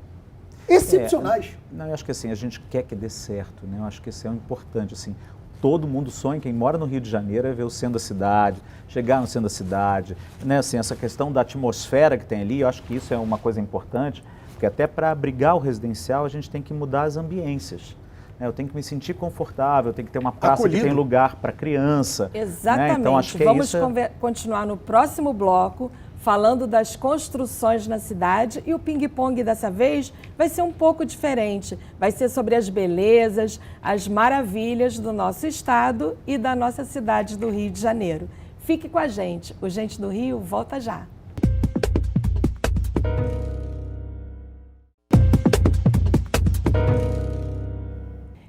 excepcionais. Eu acho que assim, a gente quer que dê certo, né? Eu acho que isso é importante, assim. Todo mundo sonha, quem mora no Rio de Janeiro, é ver o centro da cidade, chegar no centro da cidade, né? Assim, essa questão da atmosfera que tem ali, eu acho que isso é uma coisa importante, porque até para abrigar o residencial, a gente tem que mudar as ambiências. Né? Eu tenho que me sentir confortável, eu tenho que ter uma praça que tem lugar para criança. Exatamente. Né? Então, acho que Vamos isso continuar no próximo bloco, falando das construções na cidade, e o ping-pong dessa vez vai ser um pouco diferente. Vai ser sobre as belezas, as maravilhas do nosso estado e da nossa cidade do Rio de Janeiro. Fique com a gente. O Gente do Rio volta já.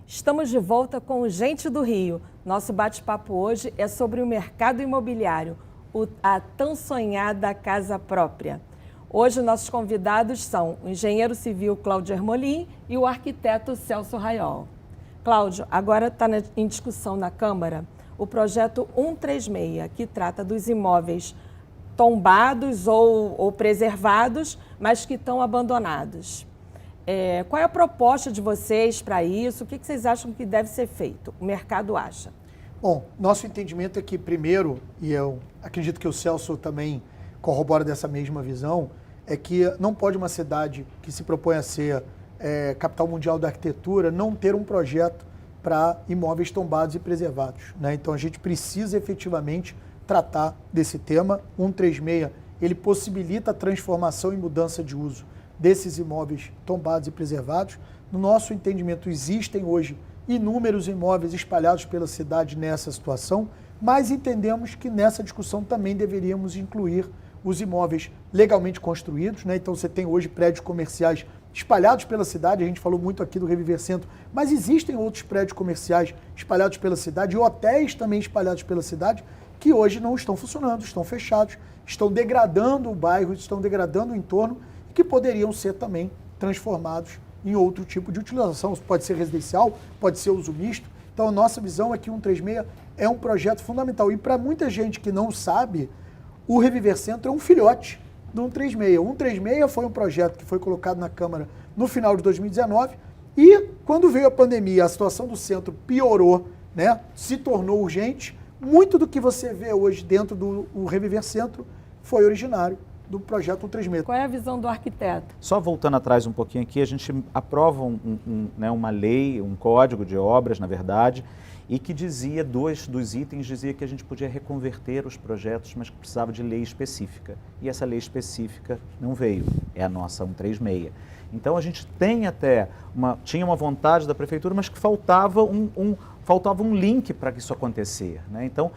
Estamos de volta com o Gente do Rio. Nosso bate-papo hoje é sobre o mercado imobiliário, a tão sonhada casa própria. Hoje, nossos convidados são o engenheiro civil Cláudio Ermolim e o arquiteto Celso Raiol. Cláudio, agora está em discussão na Câmara o projeto 136, que trata dos imóveis tombados ou preservados, mas que estão abandonados. Qual é a proposta de vocês para isso? O que vocês acham que deve ser feito? O mercado acha? Bom, nosso entendimento é que, primeiro, e eu acredito que o Celso também corrobora dessa mesma visão, é que não pode uma cidade que se propõe a ser capital mundial da arquitetura não ter um projeto para imóveis tombados e preservados, né? Então a gente precisa efetivamente tratar desse tema. 136, ele possibilita a transformação e mudança de uso desses imóveis tombados e preservados. No nosso entendimento, existem hoje inúmeros imóveis espalhados pela cidade nessa situação, mas entendemos que nessa discussão também deveríamos incluir os imóveis legalmente construídos, né? Então você tem hoje prédios comerciais espalhados pela cidade, a gente falou muito aqui do Reviver Centro, mas existem outros prédios comerciais espalhados pela cidade e hotéis também espalhados pela cidade que hoje não estão funcionando, estão fechados, estão degradando o bairro, estão degradando o entorno e que poderiam ser também transformados em outro tipo de utilização. Pode ser residencial, pode ser uso misto. Então a nossa visão é que o 136 é um projeto fundamental. E para muita gente que não sabe, o Reviver Centro é um filhote do 136. O 136 foi um projeto que foi colocado na Câmara no final de 2019 e quando veio a pandemia, a situação do centro piorou, né? Se tornou urgente. Muito do que você vê hoje dentro do Reviver Centro foi originário do projeto 136. Qual é a visão do arquiteto? Só voltando atrás um pouquinho aqui, a gente aprova uma lei, um código de obras, na verdade, e que dizia, dos itens, dizia que a gente podia reconverter os projetos, mas que precisava de lei específica. E essa lei específica não veio, é a nossa 136. Então a gente tem tinha uma vontade da prefeitura, mas que faltava um link para que isso acontecer, né? Então,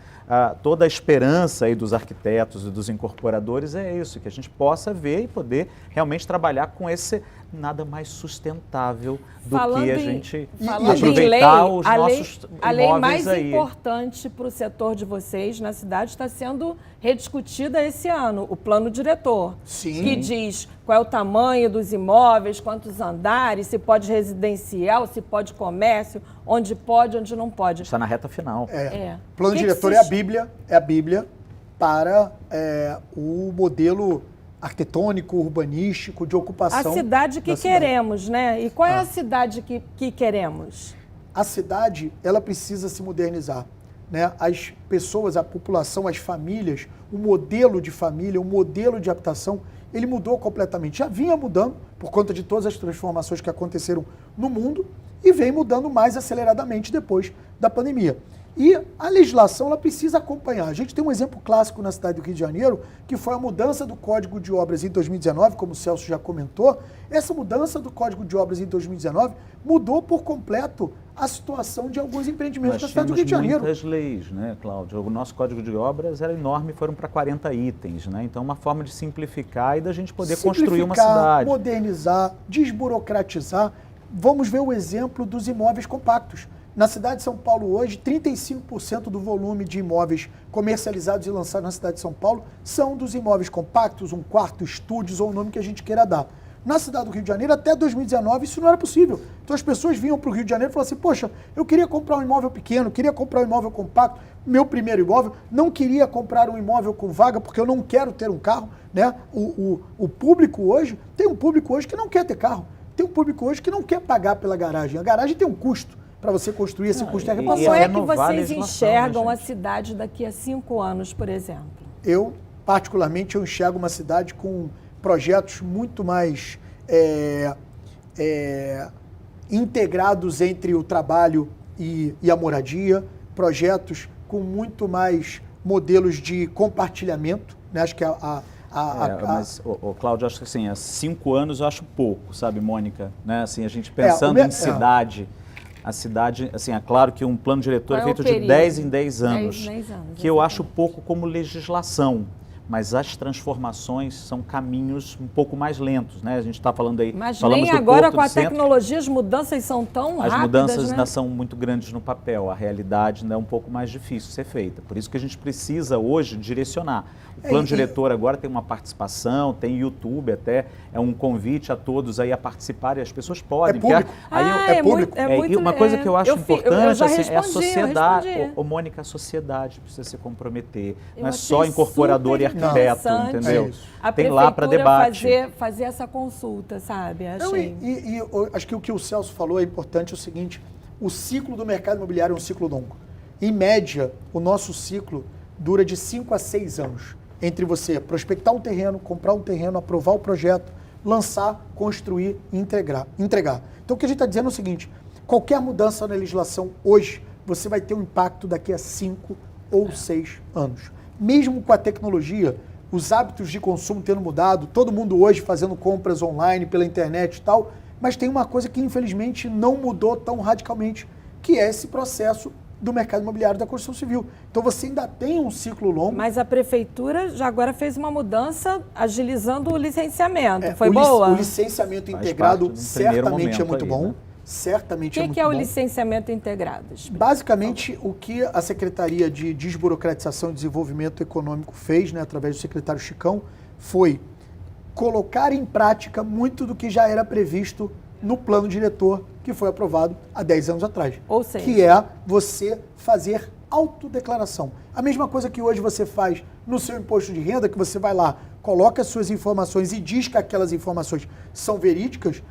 toda a esperança aí dos arquitetos e dos incorporadores é isso, que a gente possa ver e poder realmente trabalhar com esse nada mais sustentável do que a gente aproveitar os nossos imóveis aí. A lei mais importante para o setor de vocês na cidade está sendo rediscutida esse ano, o plano diretor. Sim. Que diz qual é o tamanho dos imóveis, quantos andares, se pode residencial, se pode comércio, onde pode, onde não pode. Está na reta final. O plano diretor é a Bíblia para o modelo arquitetônico, urbanístico, de ocupação. A cidade que queremos, né? E qual é a cidade que queremos? A cidade, ela precisa se modernizar, né? As pessoas, a população, as famílias, o modelo de família, o modelo de habitação, ele mudou completamente. Já vinha mudando por conta de todas as transformações que aconteceram no mundo e vem mudando mais aceleradamente depois da pandemia. E a legislação, ela precisa acompanhar. A gente tem um exemplo clássico na cidade do Rio de Janeiro, que foi a mudança do Código de Obras em 2019, como o Celso já comentou. Essa mudança do Código de Obras em 2019 mudou por completo a situação de alguns empreendimentos da cidade do Rio de Janeiro. Muitas leis, né, Cláudio? O nosso Código de Obras era enorme, foram para 40 itens, né? Então, uma forma de simplificar e da gente poder construir uma cidade. Modernizar, desburocratizar. Vamos ver o exemplo dos imóveis compactos. Na cidade de São Paulo hoje, 35% do volume de imóveis comercializados e lançados na cidade de São Paulo são dos imóveis compactos, um quarto, estúdios ou o nome que a gente queira dar. Na cidade do Rio de Janeiro, até 2019, isso não era possível. Então as pessoas vinham para o Rio de Janeiro e falavam assim, poxa, eu queria comprar um imóvel pequeno, queria comprar um imóvel compacto, meu primeiro imóvel, não queria comprar um imóvel com vaga porque eu não quero ter um carro, né? O público hoje, tem um público hoje que não quer ter carro, tem um público hoje que não quer pagar pela garagem. A garagem tem um custo. Para você construir esse custo é repassado. Como é que vocês enxergam a cidade daqui a 5 anos, por exemplo? Eu, particularmente, eu enxergo uma cidade com projetos muito mais integrados entre o trabalho e a moradia, projetos com muito mais modelos de compartilhamento, né? Acho que mas, Cláudio, acho que assim, há 5 anos eu acho pouco, sabe, Mônica? Né? Assim, a gente pensando em cidade... A cidade, assim, é claro que um plano diretor é feito de 10 em 10 anos, que eu acho pouco como legislação, mas as transformações são caminhos um pouco mais lentos, né? A gente está falando aí... Mas nem agora com a tecnologia as mudanças são tão rápidas, as mudanças né? ainda são muito grandes no papel, a realidade ainda é um pouco mais difícil de ser feita. Por isso que a gente precisa hoje direcionar. O plano diretor agora tem uma participação, tem YouTube até, é um convite a todos aí a participarem, as pessoas podem. É público. É público. E uma coisa que eu acho importante é a sociedade. Mônica, a sociedade precisa se comprometer. Não é só incorporador e arquiteto, entendeu? Tem lá para debate. Fazer essa consulta, sabe? Acho que o que o Celso falou é importante, é o seguinte, o ciclo do mercado imobiliário é um ciclo longo. Em média, o nosso ciclo dura de 5 a 6 anos. entre você prospectar um terreno, comprar um terreno, aprovar o projeto, lançar, construir e entregar. Então o que a gente está dizendo é o seguinte, qualquer mudança na legislação hoje, você vai ter um impacto daqui a 5 ou 6 anos. Mesmo com a tecnologia, os hábitos de consumo tendo mudado, todo mundo hoje fazendo compras online, pela internet e tal, mas tem uma coisa que infelizmente não mudou tão radicalmente, que é esse processo do mercado imobiliário da construção civil. Então você ainda tem um ciclo longo. Mas a prefeitura já agora fez uma mudança agilizando o licenciamento. Foi boa? O licenciamento integrado certamente é muito bom. Certamente é muito bom. O que é o licenciamento integrado? Basicamente, o que a Secretaria de Desburocratização e Desenvolvimento Econômico fez, né, através do secretário Chicão, foi colocar em prática muito do que já era previsto no plano diretor que foi aprovado há 10 anos atrás. Ou seja, que é você fazer autodeclaração. A mesma coisa que hoje você faz no seu imposto de renda, que você vai lá, coloca as suas informações e diz que aquelas informações são verídicas.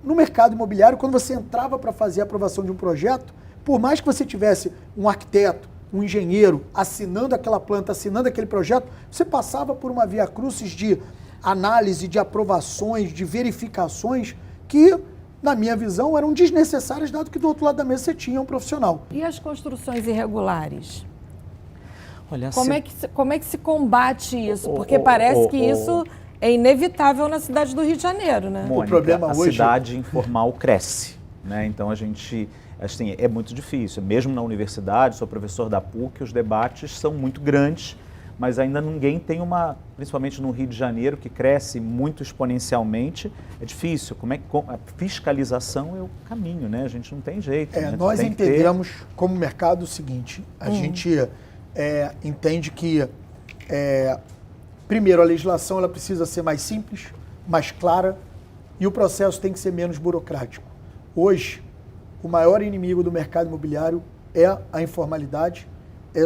No mercado imobiliário, quando você entrava para fazer a aprovação de um projeto, por mais que você tivesse um arquiteto, um engenheiro assinando aquela planta, assinando aquele projeto, você passava por uma via crucis de análise, de aprovações, de verificações que, na minha visão, eram desnecessárias, dado que do outro lado da mesa você tinha um profissional. E as construções irregulares? Olha, Como é que se combate isso? Porque parece que isso é inevitável na cidade do Rio de Janeiro, né? Mônica, o problema hoje... cidade informal cresce, né? Então a gente, assim, é muito difícil. Mesmo na universidade, sou professor da PUC, os debates são muito grandes, mas ainda ninguém tem principalmente no Rio de Janeiro, que cresce muito exponencialmente, é difícil. Como é que a fiscalização é o caminho, né? A gente não tem jeito. Né? Nós entendemos como mercado o seguinte, a gente entende que, primeiro, a legislação ela precisa ser mais simples, mais clara, e o processo tem que ser menos burocrático. Hoje, o maior inimigo do mercado imobiliário é a informalidade,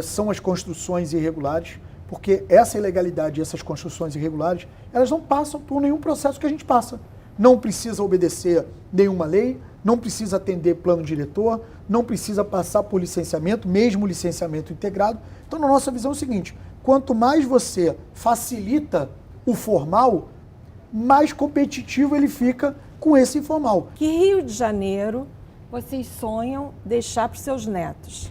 são as construções irregulares, porque essa ilegalidade e essas construções irregulares, elas não passam por nenhum processo que a gente passa. Não precisa obedecer nenhuma lei, não precisa atender plano diretor, não precisa passar por licenciamento, mesmo licenciamento integrado. Então, na nossa visão é o seguinte, quanto mais você facilita o formal, mais competitivo ele fica com esse informal. Que Rio de Janeiro vocês sonham deixar para os seus netos?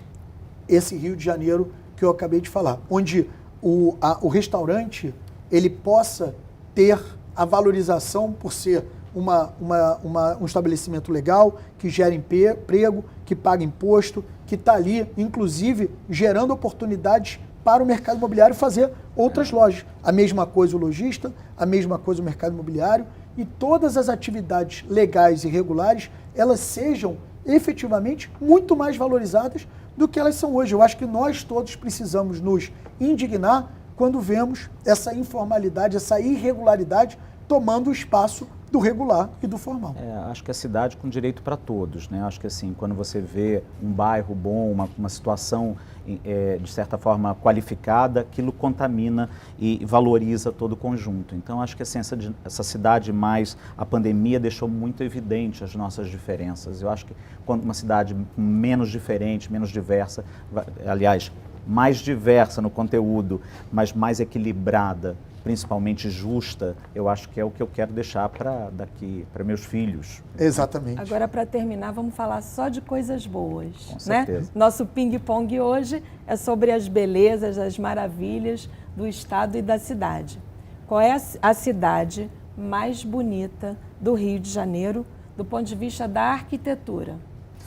Esse Rio de Janeiro que eu acabei de falar, onde o restaurante ele possa ter a valorização por ser um estabelecimento legal, que gera emprego, que paga imposto, que está ali, inclusive, gerando oportunidades para o mercado imobiliário fazer outras lojas. A mesma coisa o lojista, a mesma coisa o mercado imobiliário, e todas as atividades legais e regulares, elas sejam efetivamente muito mais valorizadas do que elas são hoje. Eu acho que nós todos precisamos nos indignar quando vemos essa informalidade, essa irregularidade tomando o espaço do regular e do formal. Acho que a cidade com direito para todos, né? Acho que assim, quando você vê um bairro bom, uma situação de certa forma qualificada, aquilo contamina e valoriza todo o conjunto. Então acho que assim, essa cidade mais, a pandemia deixou muito evidente as nossas diferenças. Eu acho que quando uma cidade menos diferente, menos diversa, aliás, mais diversa no conteúdo, mas mais equilibrada, principalmente justa, eu acho que é o que eu quero deixar para meus filhos. Exatamente. Agora, para terminar, vamos falar só de coisas boas. Com certeza. Nosso ping-pong hoje é sobre as belezas, as maravilhas do estado e da cidade. Qual é a cidade mais bonita do Rio de Janeiro, do ponto de vista da arquitetura?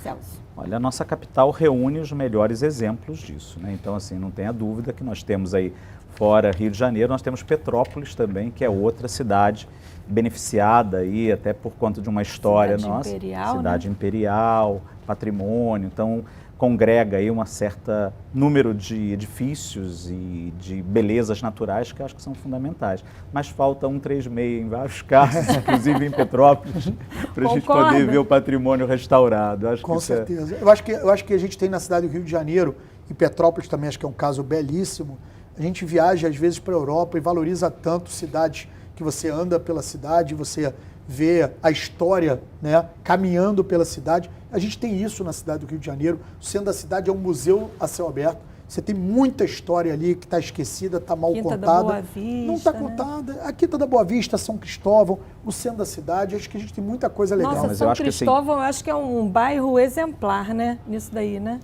Celso. Olha, a nossa capital reúne os melhores exemplos disso, né? Então, assim, não tenha dúvida que nós temos aí, fora Rio de Janeiro, nós temos Petrópolis também, que é outra cidade beneficiada aí, até por conta de uma história nossa. Cidade imperial, patrimônio, então congrega aí um certo número de edifícios e de belezas naturais que eu acho que são fundamentais. Mas falta 136 em vários casos, inclusive em Petrópolis, para a gente poder ver o patrimônio restaurado. Com certeza. Eu acho que a gente tem na cidade do Rio de Janeiro, e Petrópolis também acho que é um caso belíssimo. A gente viaja às vezes para a Europa e valoriza tanto cidades que você anda pela cidade, você vê a história, né, caminhando pela cidade. A gente tem isso na cidade do Rio de Janeiro. O centro da cidade é um museu a céu aberto. Você tem muita história ali que está esquecida, está mal Quinta da contada. Boa Vista, não está né? contada. A Quinta da Boa Vista, São Cristóvão, o centro da cidade, acho que a gente tem muita coisa legal. Nossa, mas São eu acho que, assim, Cristóvão, eu acho que é um bairro exemplar, né? Nisso daí, né?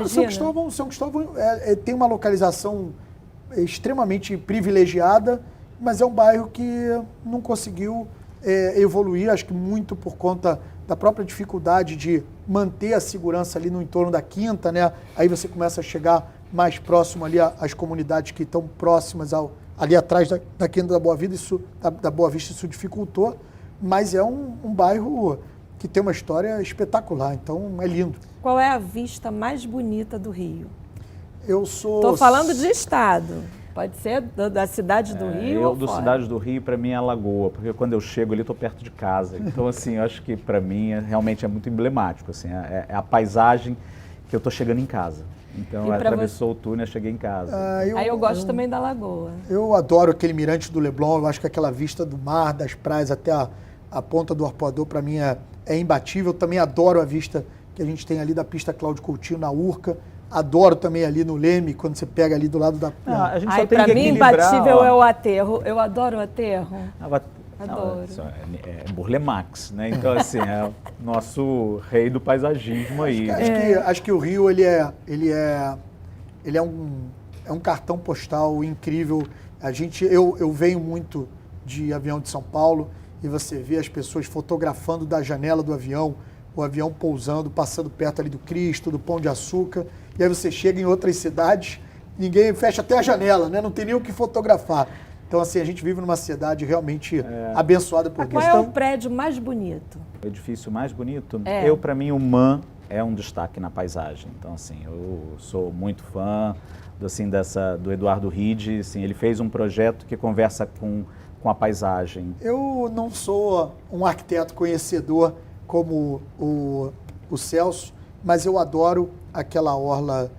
São Cristóvão tem uma localização extremamente privilegiada, mas é um bairro que não conseguiu evoluir, acho que muito por conta da própria dificuldade de manter a segurança ali no entorno da Quinta, né? Aí você começa a chegar mais próximo ali às comunidades que estão próximas ali atrás da Quinta da Boa Vista, da Boa Vista, isso dificultou, mas é um bairro que tem uma história espetacular, então é lindo. Qual é a vista mais bonita do Rio? Estou falando de estado. Pode ser da cidade do Rio ou do fora? cidade do Rio, para mim, é a Lagoa, porque quando eu chego ali, estou perto de casa. Então, assim, eu acho que para mim realmente é muito emblemático. Assim, é a paisagem que eu estou chegando em casa. Então, atravessou o túnel, cheguei em casa. Aí eu gosto também da Lagoa. Eu adoro aquele mirante do Leblon, eu acho que aquela vista do mar, das praias até a ponta do Arpoador, para mim é imbatível. Também adoro a vista que a gente tem ali da pista Cláudio Coutinho, na Urca. Adoro também ali no Leme, quando você pega ali do lado da... A gente só tem Pra que mim, equilibrar, imbatível é o aterro. Eu adoro o aterro. Adoro. É Burle Marx, né? Então, assim, é o nosso rei do paisagismo aí. Acho que o Rio, ele é um cartão postal incrível. Eu venho muito de avião de São Paulo e você vê as pessoas fotografando da janela do avião, o avião pousando, passando perto ali do Cristo, do Pão de Açúcar, e aí você chega em outras cidades, ninguém fecha até a janela, né? Não tem nem o que fotografar. Então, assim, a gente vive numa cidade realmente abençoada por Deus. Qual é o prédio mais bonito? O edifício mais bonito? É. Para mim, o MAN é um destaque na paisagem. Então, assim, eu sou muito fã do Eduardo Ride. Assim, ele fez um projeto que conversa com a paisagem. Eu não sou um arquiteto conhecedor como o Celso, mas eu adoro aquela orla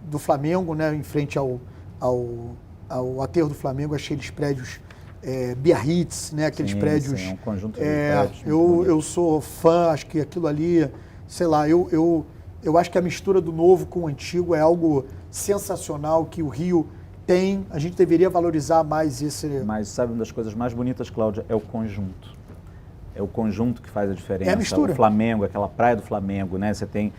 do Flamengo, né, em frente ao aterro do Flamengo. Achei aqueles prédios Biarritz, né, aqueles prédios... Sim, é um conjunto de prédios. Eu sou fã, acho que aquilo ali, sei lá, eu acho que a mistura do novo com o antigo é algo sensacional que o Rio tem. A gente deveria valorizar mais esse... Mas sabe, uma das coisas mais bonitas, Cláudia, é o conjunto. É o conjunto que faz a diferença. É a mistura. O Flamengo, aquela praia do Flamengo, né? Você tem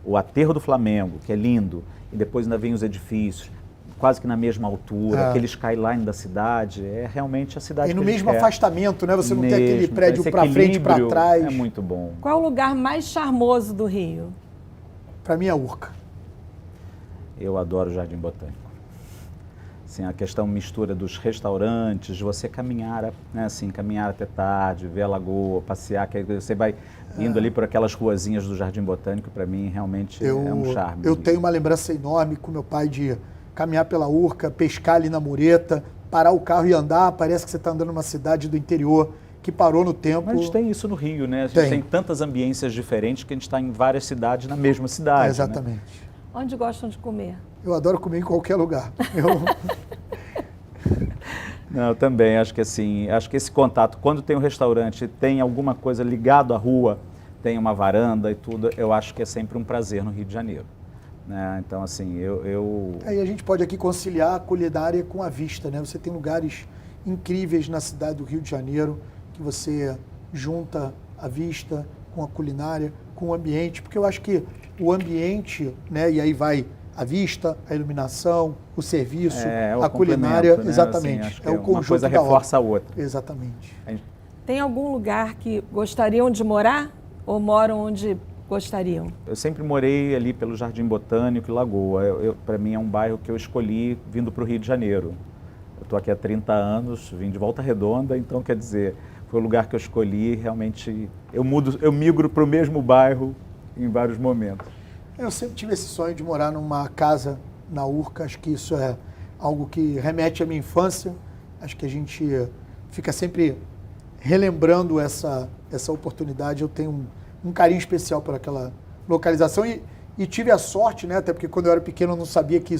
o aterro do Flamengo, que é lindo, e depois ainda vem os edifícios, quase que na mesma altura, aquele skyline da cidade, é realmente a cidade E no que a gente mesmo quer. afastamento, né? Você não tem aquele prédio esse para frente e para trás. É muito bom. Qual é o lugar mais charmoso do Rio? Para mim é a Urca. Eu adoro o Jardim Botânico. Assim, a questão mistura dos restaurantes, você caminhar, né, assim, caminhar até tarde, ver a lagoa, passear, que aí você vai indo ali por aquelas ruazinhas do Jardim Botânico, para mim realmente é um charme. Eu tenho uma lembrança enorme com meu pai de caminhar pela Urca, pescar ali na mureta, parar o carro e andar, parece que você está andando numa cidade do interior que parou no tempo. Mas a gente tem isso no Rio, né? A gente tem tantas ambiências diferentes que a gente está em várias cidades na mesma cidade. Exatamente. Né? Onde gostam de comer? Eu adoro comer em qualquer lugar. Não, eu também acho que assim, acho que esse contato, quando tem um restaurante, tem alguma coisa ligado à rua, tem uma varanda e tudo, eu acho que é sempre um prazer no Rio de Janeiro. Né? Então, assim, Aí a gente pode aqui conciliar a culinária com a vista, né? Você tem lugares incríveis na cidade do Rio de Janeiro que você junta a vista com a culinária, com o ambiente, porque eu acho que o ambiente, né? E aí vai a vista, a iluminação, o serviço, a culinária, né? exatamente. Assim, é o conjunto uma coisa da reforça obra. a outra. Exatamente. Tem algum lugar que gostariam de morar ou moram onde gostariam? Eu sempre morei ali pelo Jardim Botânico e Lagoa. Para mim é um bairro que eu escolhi vindo para o Rio de Janeiro. Eu estou aqui há 30 anos, vim de Volta Redonda, então quer dizer, foi o lugar que eu escolhi, realmente eu migro para o mesmo bairro em vários momentos. Eu sempre tive esse sonho de morar numa casa na Urca, acho que isso é algo que remete à minha infância, acho que a gente fica sempre relembrando essa oportunidade. Eu tenho um carinho especial por aquela localização e tive a sorte, né, até porque quando eu era pequeno eu não sabia que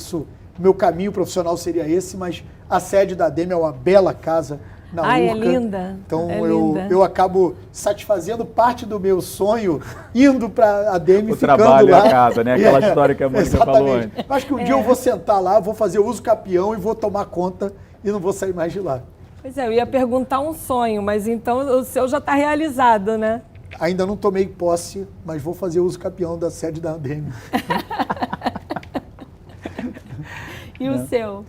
meu caminho profissional seria esse, mas a sede da ADEME é uma bela casa na Ai, é Urca. linda. Então É eu, linda. eu acabo satisfazendo parte do meu sonho indo para a ADM, O ficando trabalho lá. e a casa, né? Aquela história que a Mônica falou exatamente. antes. Acho que um dia eu vou sentar lá, vou fazer uso capião e vou tomar conta e não vou sair mais de lá. Pois é, eu ia perguntar um sonho, mas então o seu já está realizado, né? Ainda não tomei posse, mas vou fazer uso capião da sede da ADM. E o seu?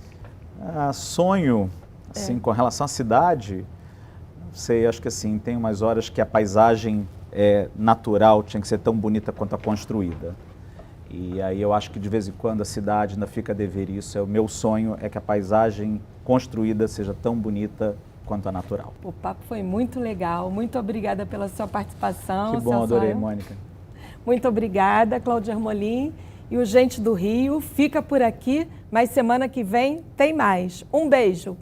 Sonho, assim, com relação à cidade, não sei, acho que assim, tem umas horas que a paisagem natural tinha que ser tão bonita quanto a construída. E aí eu acho que de vez em quando a cidade ainda fica a dever isso. O meu sonho é que a paisagem construída seja tão bonita quanto a natural. O papo foi muito legal. Muito obrigada pela sua participação. Que bom, seu adorei, sonho. Mônica. Muito obrigada, Cláudia Armolin. E o Gente do Rio fica por aqui, mas semana que vem tem mais. Um beijo.